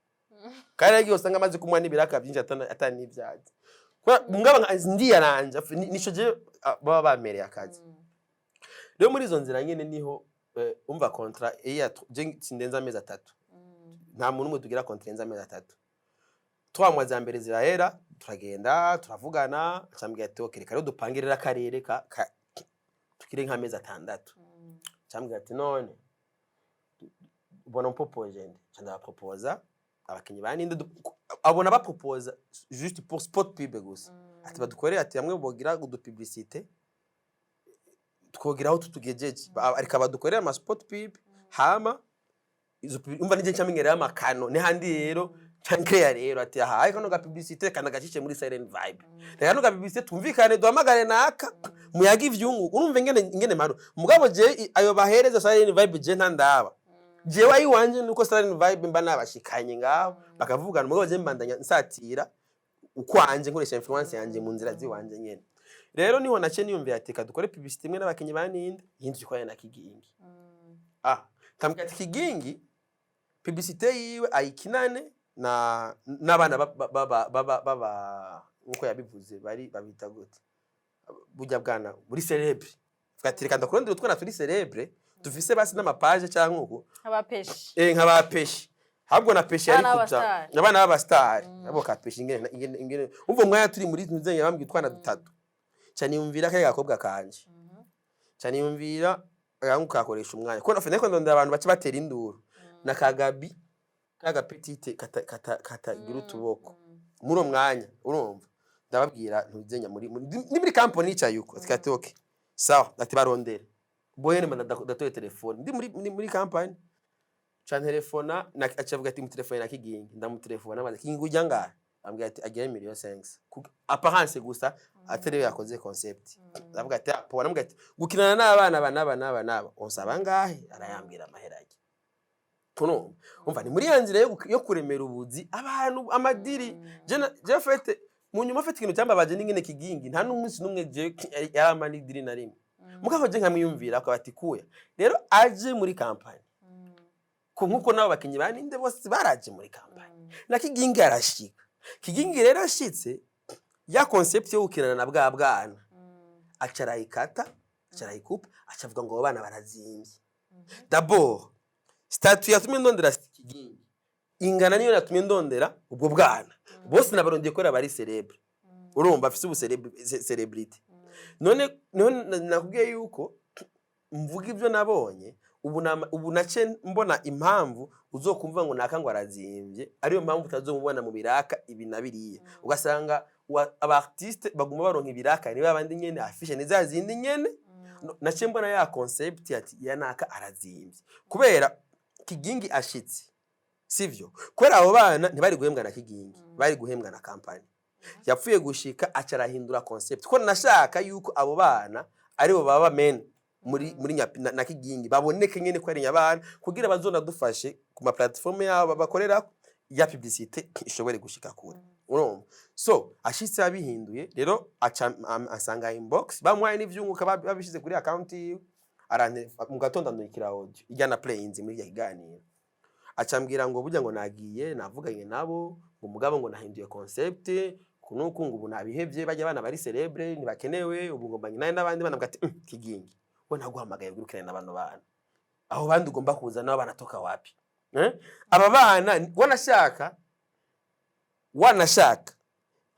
kandi agiye usanga amaze kumwa n'ibiraka byinshi atani n'ibyaje kwa ngaba ndi yaranja nico je baba bamereye akazi rero muri izo nzira nyene niho umva contrat je sindenza amezi 3 nta muntu umwe tugira contrat enza amezi 3 twamwa za mbere zirahera turagenda turavugana cyambwiye ati okay reka dupangirira akarere tukire nk'amezi 6 cyambwiye ati none ubona propose cyanda proposa abakinyi baninde abona ba propose juste pour spot pub gusa ati badukorera ati hamwe bogira gudu publicité twogiraho tutugejeje ariko badukorera ama spot pub hama izo umva nije cyamenyera amakano ne handi rero cyankreya rero ati aha ariko no ga publicité kana gacishe muri silent vibe rero no ga publicité tumvikane duhamagare naka muyaga ivyungu urumva ingene maro mugabo je ayo bahereza silent vibe je ntandaba jewe ayiwanje nuko silent vibe mba nabashikanye ngaho bakavugana mugabo je mbandanya nsatira ukwanje nkoresha influence yanje mu nzira ziwanje nyene rero niho nace niyumviye ati dukore publicité imwe n'abakinyi baninde yindi dukore na kigingi tambika ati kigingi publicité yiwe ayikinane n'abana baba nkuko yabivuze bari babita gute burya bwana muri celebre tugatirika ndakurondera utwana turi celebre tufise basi n'amapage cyangwa uko abapeshi nk'abapeshi habwo na peshi yari kuja abana b'abastar abo ka peshi ingene umva mwaya turi muri nzenye bambwi twana dutatu cyane yumvira kaya gakobwa kanje cyane yumvira yanguka akoresha umwanya ko nafene ko ndonda abantu bace batera induru na kagabi kaga petite katagira utuboko muri umwanya urumva ndababwira ntuzenya muri company cyayuko tikati okay sawa ati barondere boyene ndatoye telefone ndi muri company cyane telefona acavuga ati mu telefone na kigingi ndamutelefona maze kigingi ujya ngahe ambwira ati agiye $1,000,000 apparence gusa atari yakoze concept ndavuga ati pona mbwira ati gukinana n'abana naba onsaba ngahe arayambwira amaherage tuno umva ni muri yanzira yo kuremera ubuzi abantu amadiri je fete mu nyuma fete ikintu cyambabaje n'ingene kigingi nta n'umunsi numwe je yaramani diri na rimwe mugabo je nkamwiyumvira ko bati kuya rero aje muri campagne ko nkuko nabo bakinyi baninde bose baraje muri campagne na kigingi arashika kigingi rero ashitse ya concept yo gukirana na bwana acarayikata acarayikupa acavuga ngo abana barazimvye d'abord statut yatumye ndondera kigingi ingana niyo natumye ndondera ubwo bwana bose nabarondeye ko bari celebre urumva afise ubu celebrity none nakubwiye yuko mvuga ivyo nabonye ubu nace mbona impamvu uzokumva ngo naka ngo arazimvye ariyo mpamvu utazomubona mu biraka ibi nabiriye ugasanga aba artiste baguma baronka ibiraka niba abandi nyene afishe nizazindi nyene nace mbona ya concept ati ya naka arazimvye kubera kigingi ashitse sivyo kwera abo bana ntibari guhembwa na kigingi bari guhembwa na company yapfuye gushika acarahindura concept ko nashaka yuko abo bana aribo baba men muri na kigingi baboneke nyene ko ari nyabana kugira bazona dufashe ku ma platform yabo bakorera ya publicité ishobore gushika kure urumva so ashitse abihinduye rero asanga inbox bamwaye n'ivyunguka babishize kuri account yiwe arane mu gatondo ndikira audio ijyana playinzi muri ya kiganiro acambwira ngo burya ngo nagiye navuganye nabo ngo mugabo ngo nahinduye concept kunuko ngo ubu nabihevye bajya bana bari celebre ntibakenewe ubu ngo mbanye n'abandi bana bwati kigingi we naguhamagaye gurukirana n'abano bana aho bandi ugomba kuza nabo banatoka wapi aba bana wanashaka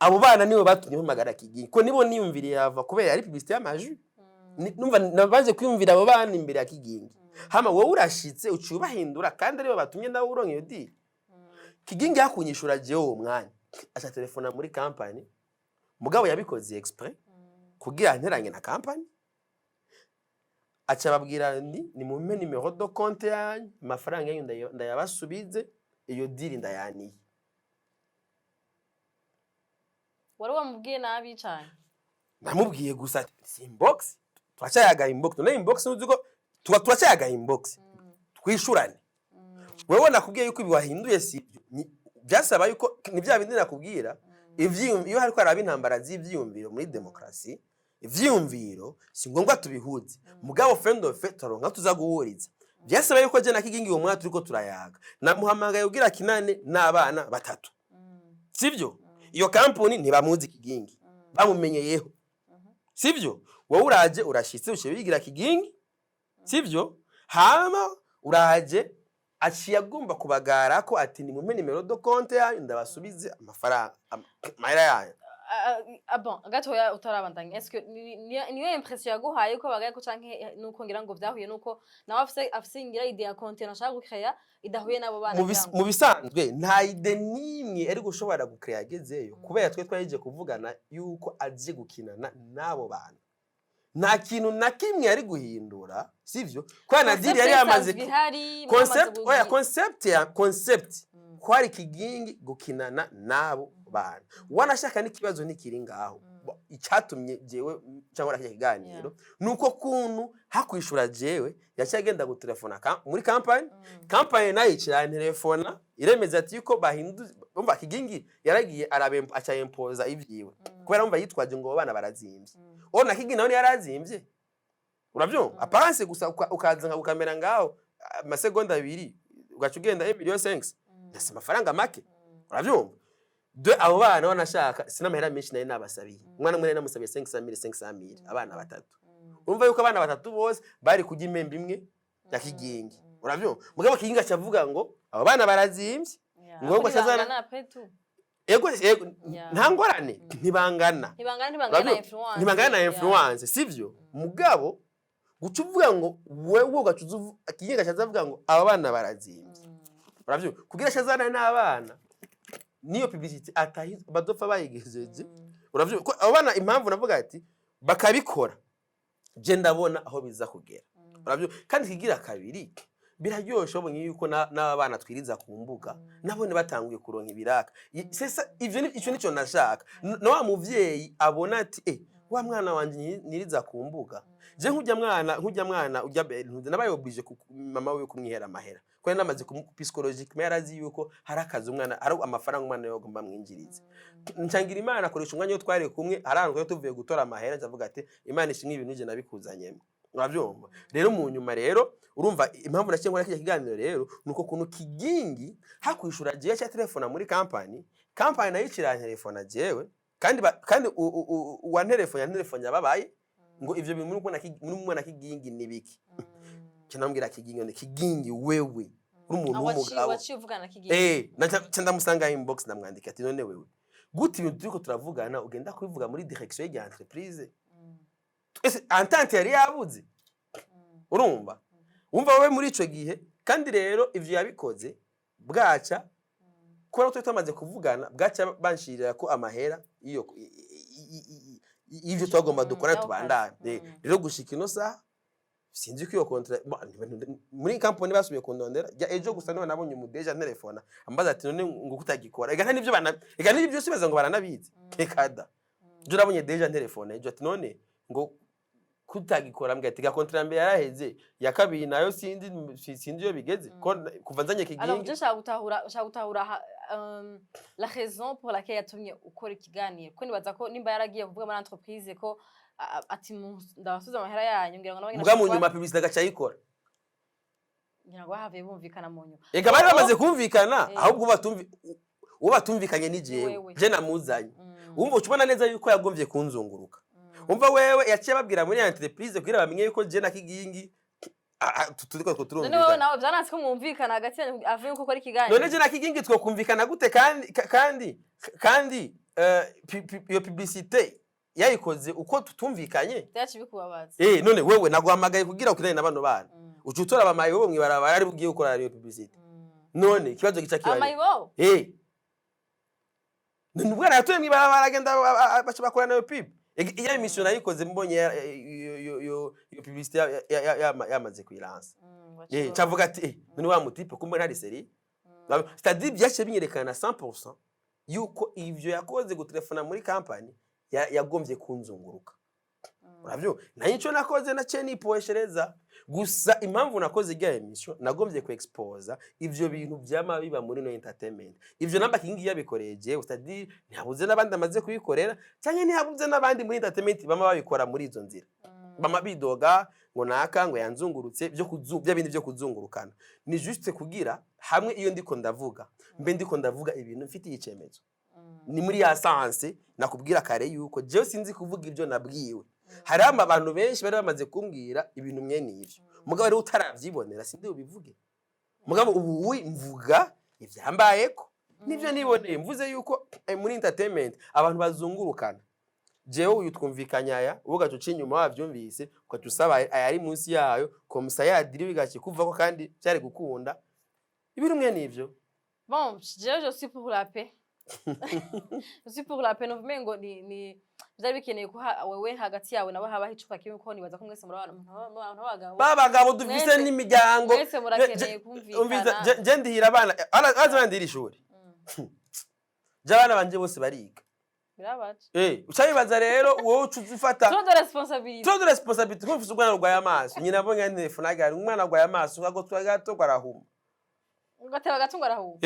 abo bana niwe batumye mpamagara kigingi ko nibo niyumviriye yava kubera ari publicité y'amaju numva nabaje kwiyumvira abo bana imbere ya kigingi hama wowe urashitse ucubahindura kandi aribo batumye nawe uronke iyo deal kigingi yakunyishura je uwo mwanya acha telefona muri company mugabo yabikoze exprès kugira nteranye na company acha babwira ni mume numero de compte yanyu amafaranga yanyu ndayabasubize iyo deal ndayaniye wari wamubwiye nabi cyane namubwiye gusa inbox twacayaga inbox na inbox nuzuko twacayaga inbox twishurane wewe nakubwiye yuko biwahinduye si byasaba yuko ni bya bindi nakubwira iyo hariko arabi intambara z'ivyumviro muri demokrasi ivyumviro si ngombwa tubihuze mugabo friend of fetero nka tuzaguhuriza byasaba yuko je nakigingi uwo mwana turiko turayaga namuhamagaye ugira kinane n'abana batatu sivyo iyo company ntibamuzi kigingi bamumenyeyeho sivyo wowe uraje urashitse ushebigira kigingi sivyo hama uraje aciye agomba kubagara ko ati ni mume numero de compte yanyu ndabasubize amafaranga mahera yanyu bon gatoya utarabandanya est-ce que niyo impression yaguhaye ko bagaye ko canke nuko ngira ngo vyahuye nuko nawe afise ngira idea content nashaka gukreya idahuye nabo bana mu bisanzwe nta ide nimwe ari gushobora gukreya gezeyo kubera twe twayije kuvugana yuko aje gukinana nabo bana nta kintu na kimwe ari guhindura sivyo kwa nadiri yari yamaze concept kwari kigingi gukinana nabo bana wanashaka n'ikibazo nikiri ngaho icyatumye jewe cyangwa rakije kiganiro nuko kuntu hakwishura jewe yacagenda gutelefona muri company nayo icira telefona iremeza ati yuko bahinduza umva kigingi yaragiye aca impoza ivyiwe kubera umva yitwaje ngo bana barazimvye ona kigingi nawe yarazimvye uravyo aparance gusa ukaza nka ukamera ngaho amasegonda 2 ugaca ugenda 1 million 5 ndase amafaranga make uravyo abo bana wanashaka sinamahera menshi nayo nabasabiye umwana mwe namusabiye 500 abana batatu urumva yuko abana batatu bose bari kujya impembe imwe ya kigingi uravyo mugabo kigingi acavuga ngo abo bana barazimvye ngo bashazana ego ntangorane ntibangana na influence sivyo mugabo gucuvuga ngo wewe gacuzu kigingi acazavuga ngo abo bana barazimvye uravyo kugira shazana n'abana niyo publicity atahi badopfa bayigejeje uravyo abo bana impamvu navuga ati bakabikora je ndabona aho biza kugera uravyo kandi kigira kabiri biraryosho bonye yuko n'abana twiriza ku mbuga nabone batanguye kuronka ibiraka sesa ivyo nico nashaka no wa muvyeyi abona ati wa mwana wanje niriza ku mbuga je nkujya mwana ujya nabaye oblige mama we kumwihera amahera ko namaze ku psychologique yarazi yuko harakaza umwana ari amafaranga umwana yo gomba mwinjiriza ncangira imana akoresha umwanya yo twari kumwe arandwe tuvuye gutora amahera ndavuga ati imana ishimwe ibintu je nabikuzanyemo uravyumva rero mu nyuma rero urumva impamvu nacyengwa nakije kiganiro rero nuko kuntu kigingi hakwishura je cya telefona muri company nayo kiranya telefona jewe kandi uwa telefone yababaye ngo ivyo bintu muri mwana kigingi nibiki kinambwira kigingi wewe umuntu w'umugabo wacivugana kigingi ndamusanga inbox ndamwandika ati none wewe guti ibintu turiko turavugana ugenda kubivuga muri direction ya entreprise entente yari yabuze urumva umva wowe muri ico gihe kandi rero ivyo yabikoze bwaca kubera ko twamaze kuvugana bwaca banshirira ko amahera iyo ivyo twagomba dukora tubandane rero gushika ino saha sinzi ko iyo contrat muri company basubiye kundondera ejo gusa none nabonye umudeja telefona ambaza ati none ngo kutagikora ega nibyo sibaza ngo baranabizi kekada je nabonye deja telefona ejo ati none ngo kutagikora mbwa ati ga contrat mbe yaraheze ya kabiri nayo sinzi yo bigeze kuva nzanye kigingi alors je shaka gutahura la raison pour laquelle yatumye ukora ikiganiro ko nibaza ko nimba yaragiye kuvuga muri entreprise ko ati ndabasubiza amahera yanyu ngira ngo nabanye mbwa mu nyuma publicité agaca yikora ngira ngo have bumvikana mu nyuma ega bari bamaze kumvikana ahubwo batumvikanye ni jewe je namuzanye umva ucubona neza yuko yagomvye kunzunguruka umva wewe yaciye babwira muri entreprise kugira bamenye yuko je na kigingi turiko turumvikana none nawe byanatse ko mwumvikana hagati avuye uko ari kiganiro none je na kigingi twokumvikana gute kandi iyo publicité yayikoze uko tutumvikanye byaci bikubabaza none wewe naguhamagaye kugira ukirane na bano bana ucutora abamayi bo mwibarabara ari bugiye gukora iyo publicité none ikibazo gica kibaye amayibo none ubwo yatuye mwibarabara agenda bakora nayo pub iya emission nayikoze mbonye yo publicité yamaze kuyiransa cavuga ati none wa mutipe kumbe ntari seri c'est-à-dire byace binyerekana 100% yuko ivyo yakoze gutelefona muri company yagomvye kunzunguruka uravyo na ico nakoze na ceni poeshereza gusa impamvu nakoze iga emission nagomvye ku expose ivyo bintu byama biba muri no entertainment ivyo namba kingi yabikoreje c'est-à-dire ntihabuze nabandi amaze kubikorera cyane ntihabuze nabandi muri entertainment bama babikora muri izo nzira bama bidoga ngo naka ngo yanzungurutse byo bindi byo kuzungurukana ni juste kugira hamwe iyo ndiko ndavuga ndiko ndavuga ibintu mfite icemezo ni muri ya science nakubwira kare yuko je sinzi kuvuga ibyo nabwiwe hari abantu benshi bari bamaze kumbwira ibintu mwene ivyo mugabo ari utaravyibonera sindi ubivuge mugabo ubu mvuga ivyambayeko nivyo niboneye mvuze yuko muri entertainment abantu bazungurukana jewe uyu twumvikanyaya uvuga tuci inyuma wavyumvise ukatusaba ayari munsi yayo komisa yadiri bigace kuvako kandi cyari gukunda ibintu mwene ivyo bon je suis pour la paix je suis pour la paix no vumengo ni byari bikeneye ko wewe hagati yawe nabo habaho icupa kimwe ko nibaza ko mwese muri abantu babagabo dufise n'imiryango mwese murakeneye kumvikana je ndihira abana azandira ishuri jabana banje bose bariga birabaje ucabibaza rero wowe ucuzifata trop de responsabilité ko mfise umwana rwaye amaso nyina abonye ane funagari umwana rwaye amaso agotwa gato garahuma ugateba gato garahuma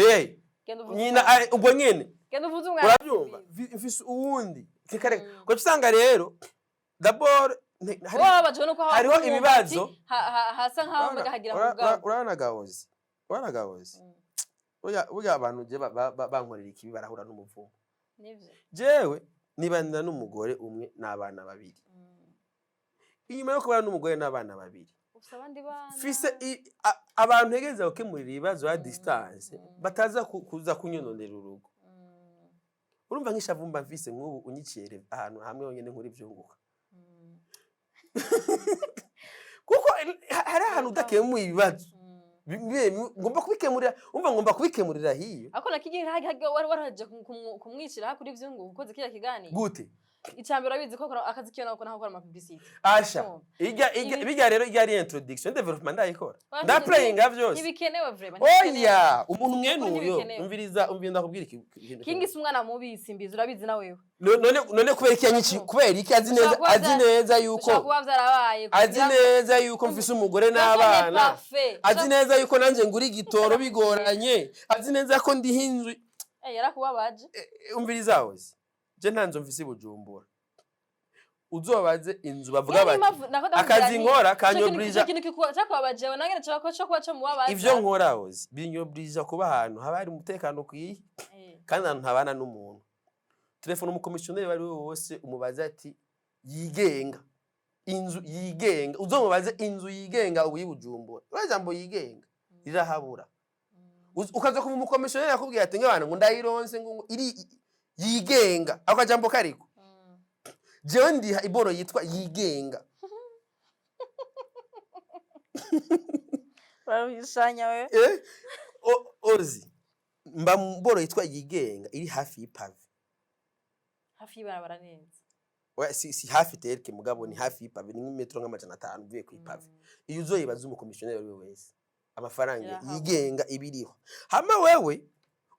nyina ubwo nyene genda uvuze umwana urabyumva mfise uwundi kikare ko usanga rero d'abord hariho ibibazo hasa nkaho bagahagira mu bwabo urana gahozi uya abantu je bankorera ikibi barahura n'umuvumo nivyo jewe nibanira n'umugore umwe n'abana babiri inyuma yo kubana n'umugore n'abana babiri abandi bana fise abantu hegeza gukemurira ibibazo ya distance bataza kuza kunyononera urugo urumva nk'ishavumba mfise nk'ubu unyiciyere ahantu hamwe yonyene nkuri vyunguka kuko hari ahantu udakemuye ibibazo ngomba kubikemurira umva ngomba kubikemurira hiyo ako nakigiye waraje kumwicira hakuri vyunguka ukoze kiriya kiganiro gute icambere abizi ko akazi kiyo nako nakora ama publicity asha bijya rero ari introduction development ndayikora nda playing byose nibikenewe vraiment oya umuntu mwene uyo umviriza ndakubwira ikintu kingi umwana mubi SiMBIZI urabizi na wewe none kubera iki yanyici kubera iki azi neza yuko azi neza yuko mfise umugore n'abana azi neza yuko nanje nguri igitoro bigoranye azi neza ko ndi hinzu yarakubabaje umviriza hose je ntanzo mfise Bujumbura uzobaze inzu bavuga bati akazi nkora kanyobrija cyakubabaje nangene cyo kuba cyo mubabaje ivyo nkora hoze binyobrija kuba ahantu haba hari umutekano kwiye kandi ahantu habana n'umuntu telefone umukomisiyoneri bari wose umubaza ati yigenga inzu yigenga uzomubaze inzu yigenga ubu y'Ubujumbura urajambo yigenga rirahabura ukaza kuba umukomisiyoneri akubwiye ati ngabana ngo ndayironse ngo iri yigenga akajambo kariko jewe ndiha iboro yitwa yigenga babishanya we ozi mba mboro yitwa yigenga iri hafi y'ipave hafi y'barabara neza si hafi terke mugabo ni hafi y'ipave ni metro nk'amajana 5 uvuye ku ipave iyo uzoyibaza umukomisiyoneri wewe wese amafaranga yigenga ibiriho hama wewe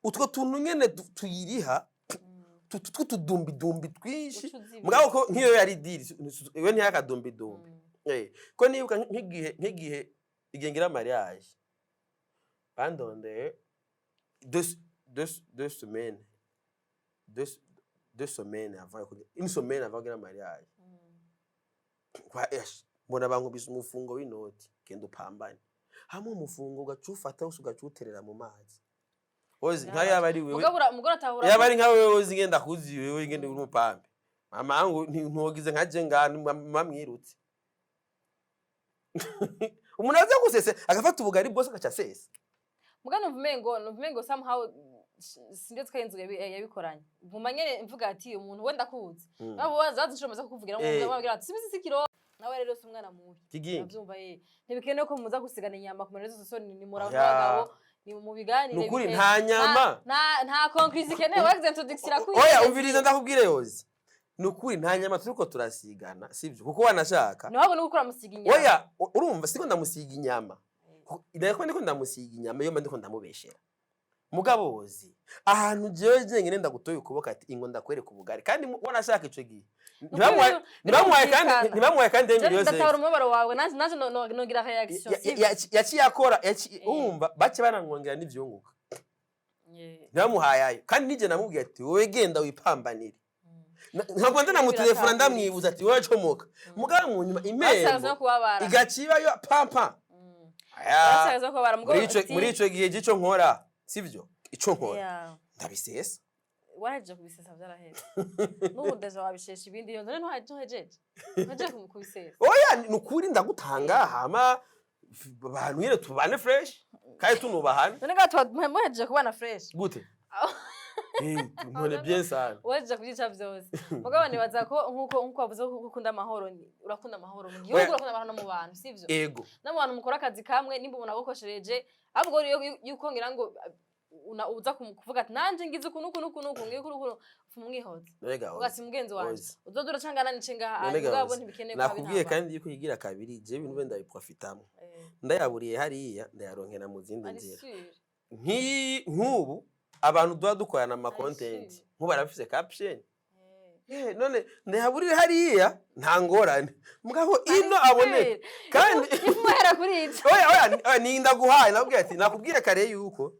utwo tuntu nyene tuyiriha tutudumbi twinshi mugabo ko nkiyo yari diri iwe ntiyakadumbi ko nibuka nk'igihe igengera mariage bandondeye deux semaines. Deux semaines avant. Une semaine avant le mariage. Kwa esh. Mbona bankubise umufungo w'inoti. Kendo pambane. Hamwe umufungo ugacufata usugacuterera mu mazi. Ozi nka yabari wewe. Mugora tahura. Yabari nka wewe ozi ngenda kuzi wewe ngende uri mupambe. Mama angu ntogize nkaje ngani mamwirutse. Umuntu aza gusese agafata ubugari bose agaca sese. Mugano mvumengo somehow sinde twayenzu yabikoranye. Vumanye mvuga ati umuntu wenda kuzi. Nabo bazazishomeza kukuvugira ngo babwira ati sibisi sikiro nawe rero si umwana mubi. Navyumva ntibikene ko muza gusigana inyama ku marezo sosoni ni muravugabo ni mu biganire. Nukuri nta nyama. Nta conclusion kene wagize introduction kuri. Oya umviriza ndakubwire yozi. Nukuri nta nyama turiko turasigana sivyo kuko wanashaka. Nabo no gukora musiga inyama. Oya urumva siko ndamusiga inyama. Ndiko ndamusiga inyama yo ndiko ndamubeshera. Mugabo wozi ahantu jewe jengene ndagutoye ukuboka ati ingo ndakwereka ubugari kandi wanashaka ico gihe. Nibamwaye kandi miliyoni. Ndatawura umubaro wawe naje nogira reaction. Yaci yakora umva bace banangongera n'ivyunguka. Namuhayayo kandi nije namubwiye ati wowe genda wipambanire. Nkakwanda na mutelefona ndamwibuza ati wowe comoka. Mugabo mu nyuma imero igaciba yo pampa. Muri ico gihe gico nkora sivyo ico nkora ndabisesa waraje kubisesa byaraheze n'ubudeje wabishesha ibindi yo none ntuhejeje kubisesa oya nukuri ndagutanga hama abantu nyine tubane fresh kandi tunubahana none gato muhejeje kubana fresh gute Mbone bien sana. Waje kugica byose. Mugabo nibaza ko nkuko wavuze ko ukunda amahoro urakunda amahoro mu gihugu urakunda abantu mu bantu sivyo? Ego. N'abantu mukora akazi kamwe nimba ubona gukoshereje ahubwo yuko ngira ngo uza kuvuga ati nanje ngize kunuku ngiye kuri umwihoza. Ugasi mugenzi wanje. Uzodura cangana nicenga mugabo ntibikeneye kwa bintu. Nakubwiye kandi yuko yigira kabiri je ibintu benda biprofitamo. Ndayaburiye hariya ndayaronkera mu zindi nzira. Nk'ubu abantu duha dukorana ama content barafise caption none ndahaburire hariya nta ngorane mugabo ino abone kandi imuhera kuri ico oya ninda guhaye nabwiye ati nakubwiye kare yuko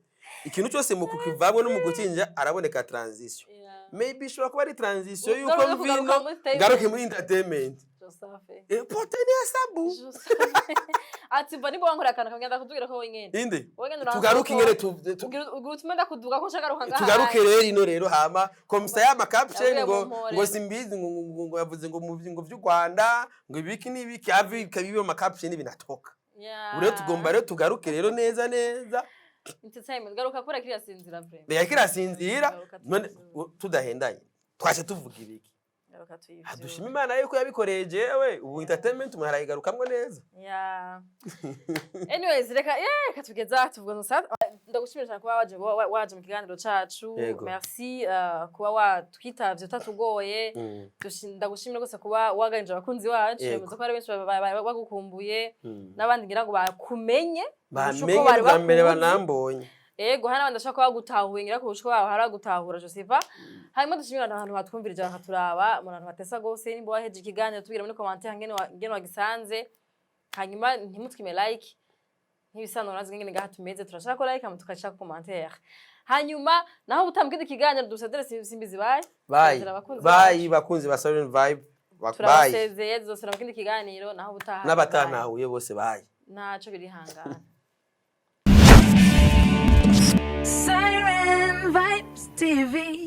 ikintu cyose mu kukivamwe no mu gukinja araboneka transition maybe shobora kuba ari transition yuko mvino ngaruke muri entertainment potene sabu ati bani bo wankora kana kagenda kutubwira ko wenyene inde tugaruke ingere ugutuma kuduga ko shagaruka ngaha tugaruke rero ino rero hama komisa ya caption ngo simbizi ngo yavuze ngo vy'u Rwanda ngo ibiki nibiki avi kabibe ma caption binatoka ure tugomba rero tugaruke rero neza entertainment garuka kora kiriya sinzira vrema yakira sinzira none tudahendanye twaje tuvuga ibiki adushima Imana yuko yabikoreye jewe ubu entertainment muharayigarukamwe neza anyways reka katugeza tuvuga nsa ndagushimira kuba waje mu kiganiro cacu merci kuba watwitavye utatugoye ndagushimira gose kuba waganije abakunzi wacu muzo ko ari benshi bagukumbuye nabandi ngira ngo bakumenye bamenye mbere banambonye ego hana bandashaka bagutahuye ngira ko ushiko baho haragutahura Josepha hanyuma dushimira abantu batwumvirije bakaturaba umuntu batesa gose nimba waheje ikiganiro tubwira muri commentaire ngene wagisanze hanyuma ntimutwime like ntibisanzwe nazi ngene gahatumeze turashaka ko like amutukashaka commentaire hanyuma naho utambwira ikiganiro dusadere simbizi bye bakunzi ba Silent Vibe turasezeye zosura bakindi ikiganiro naho butaha n'abatanahuye bose bye naco birihangana Siren Vibes TV.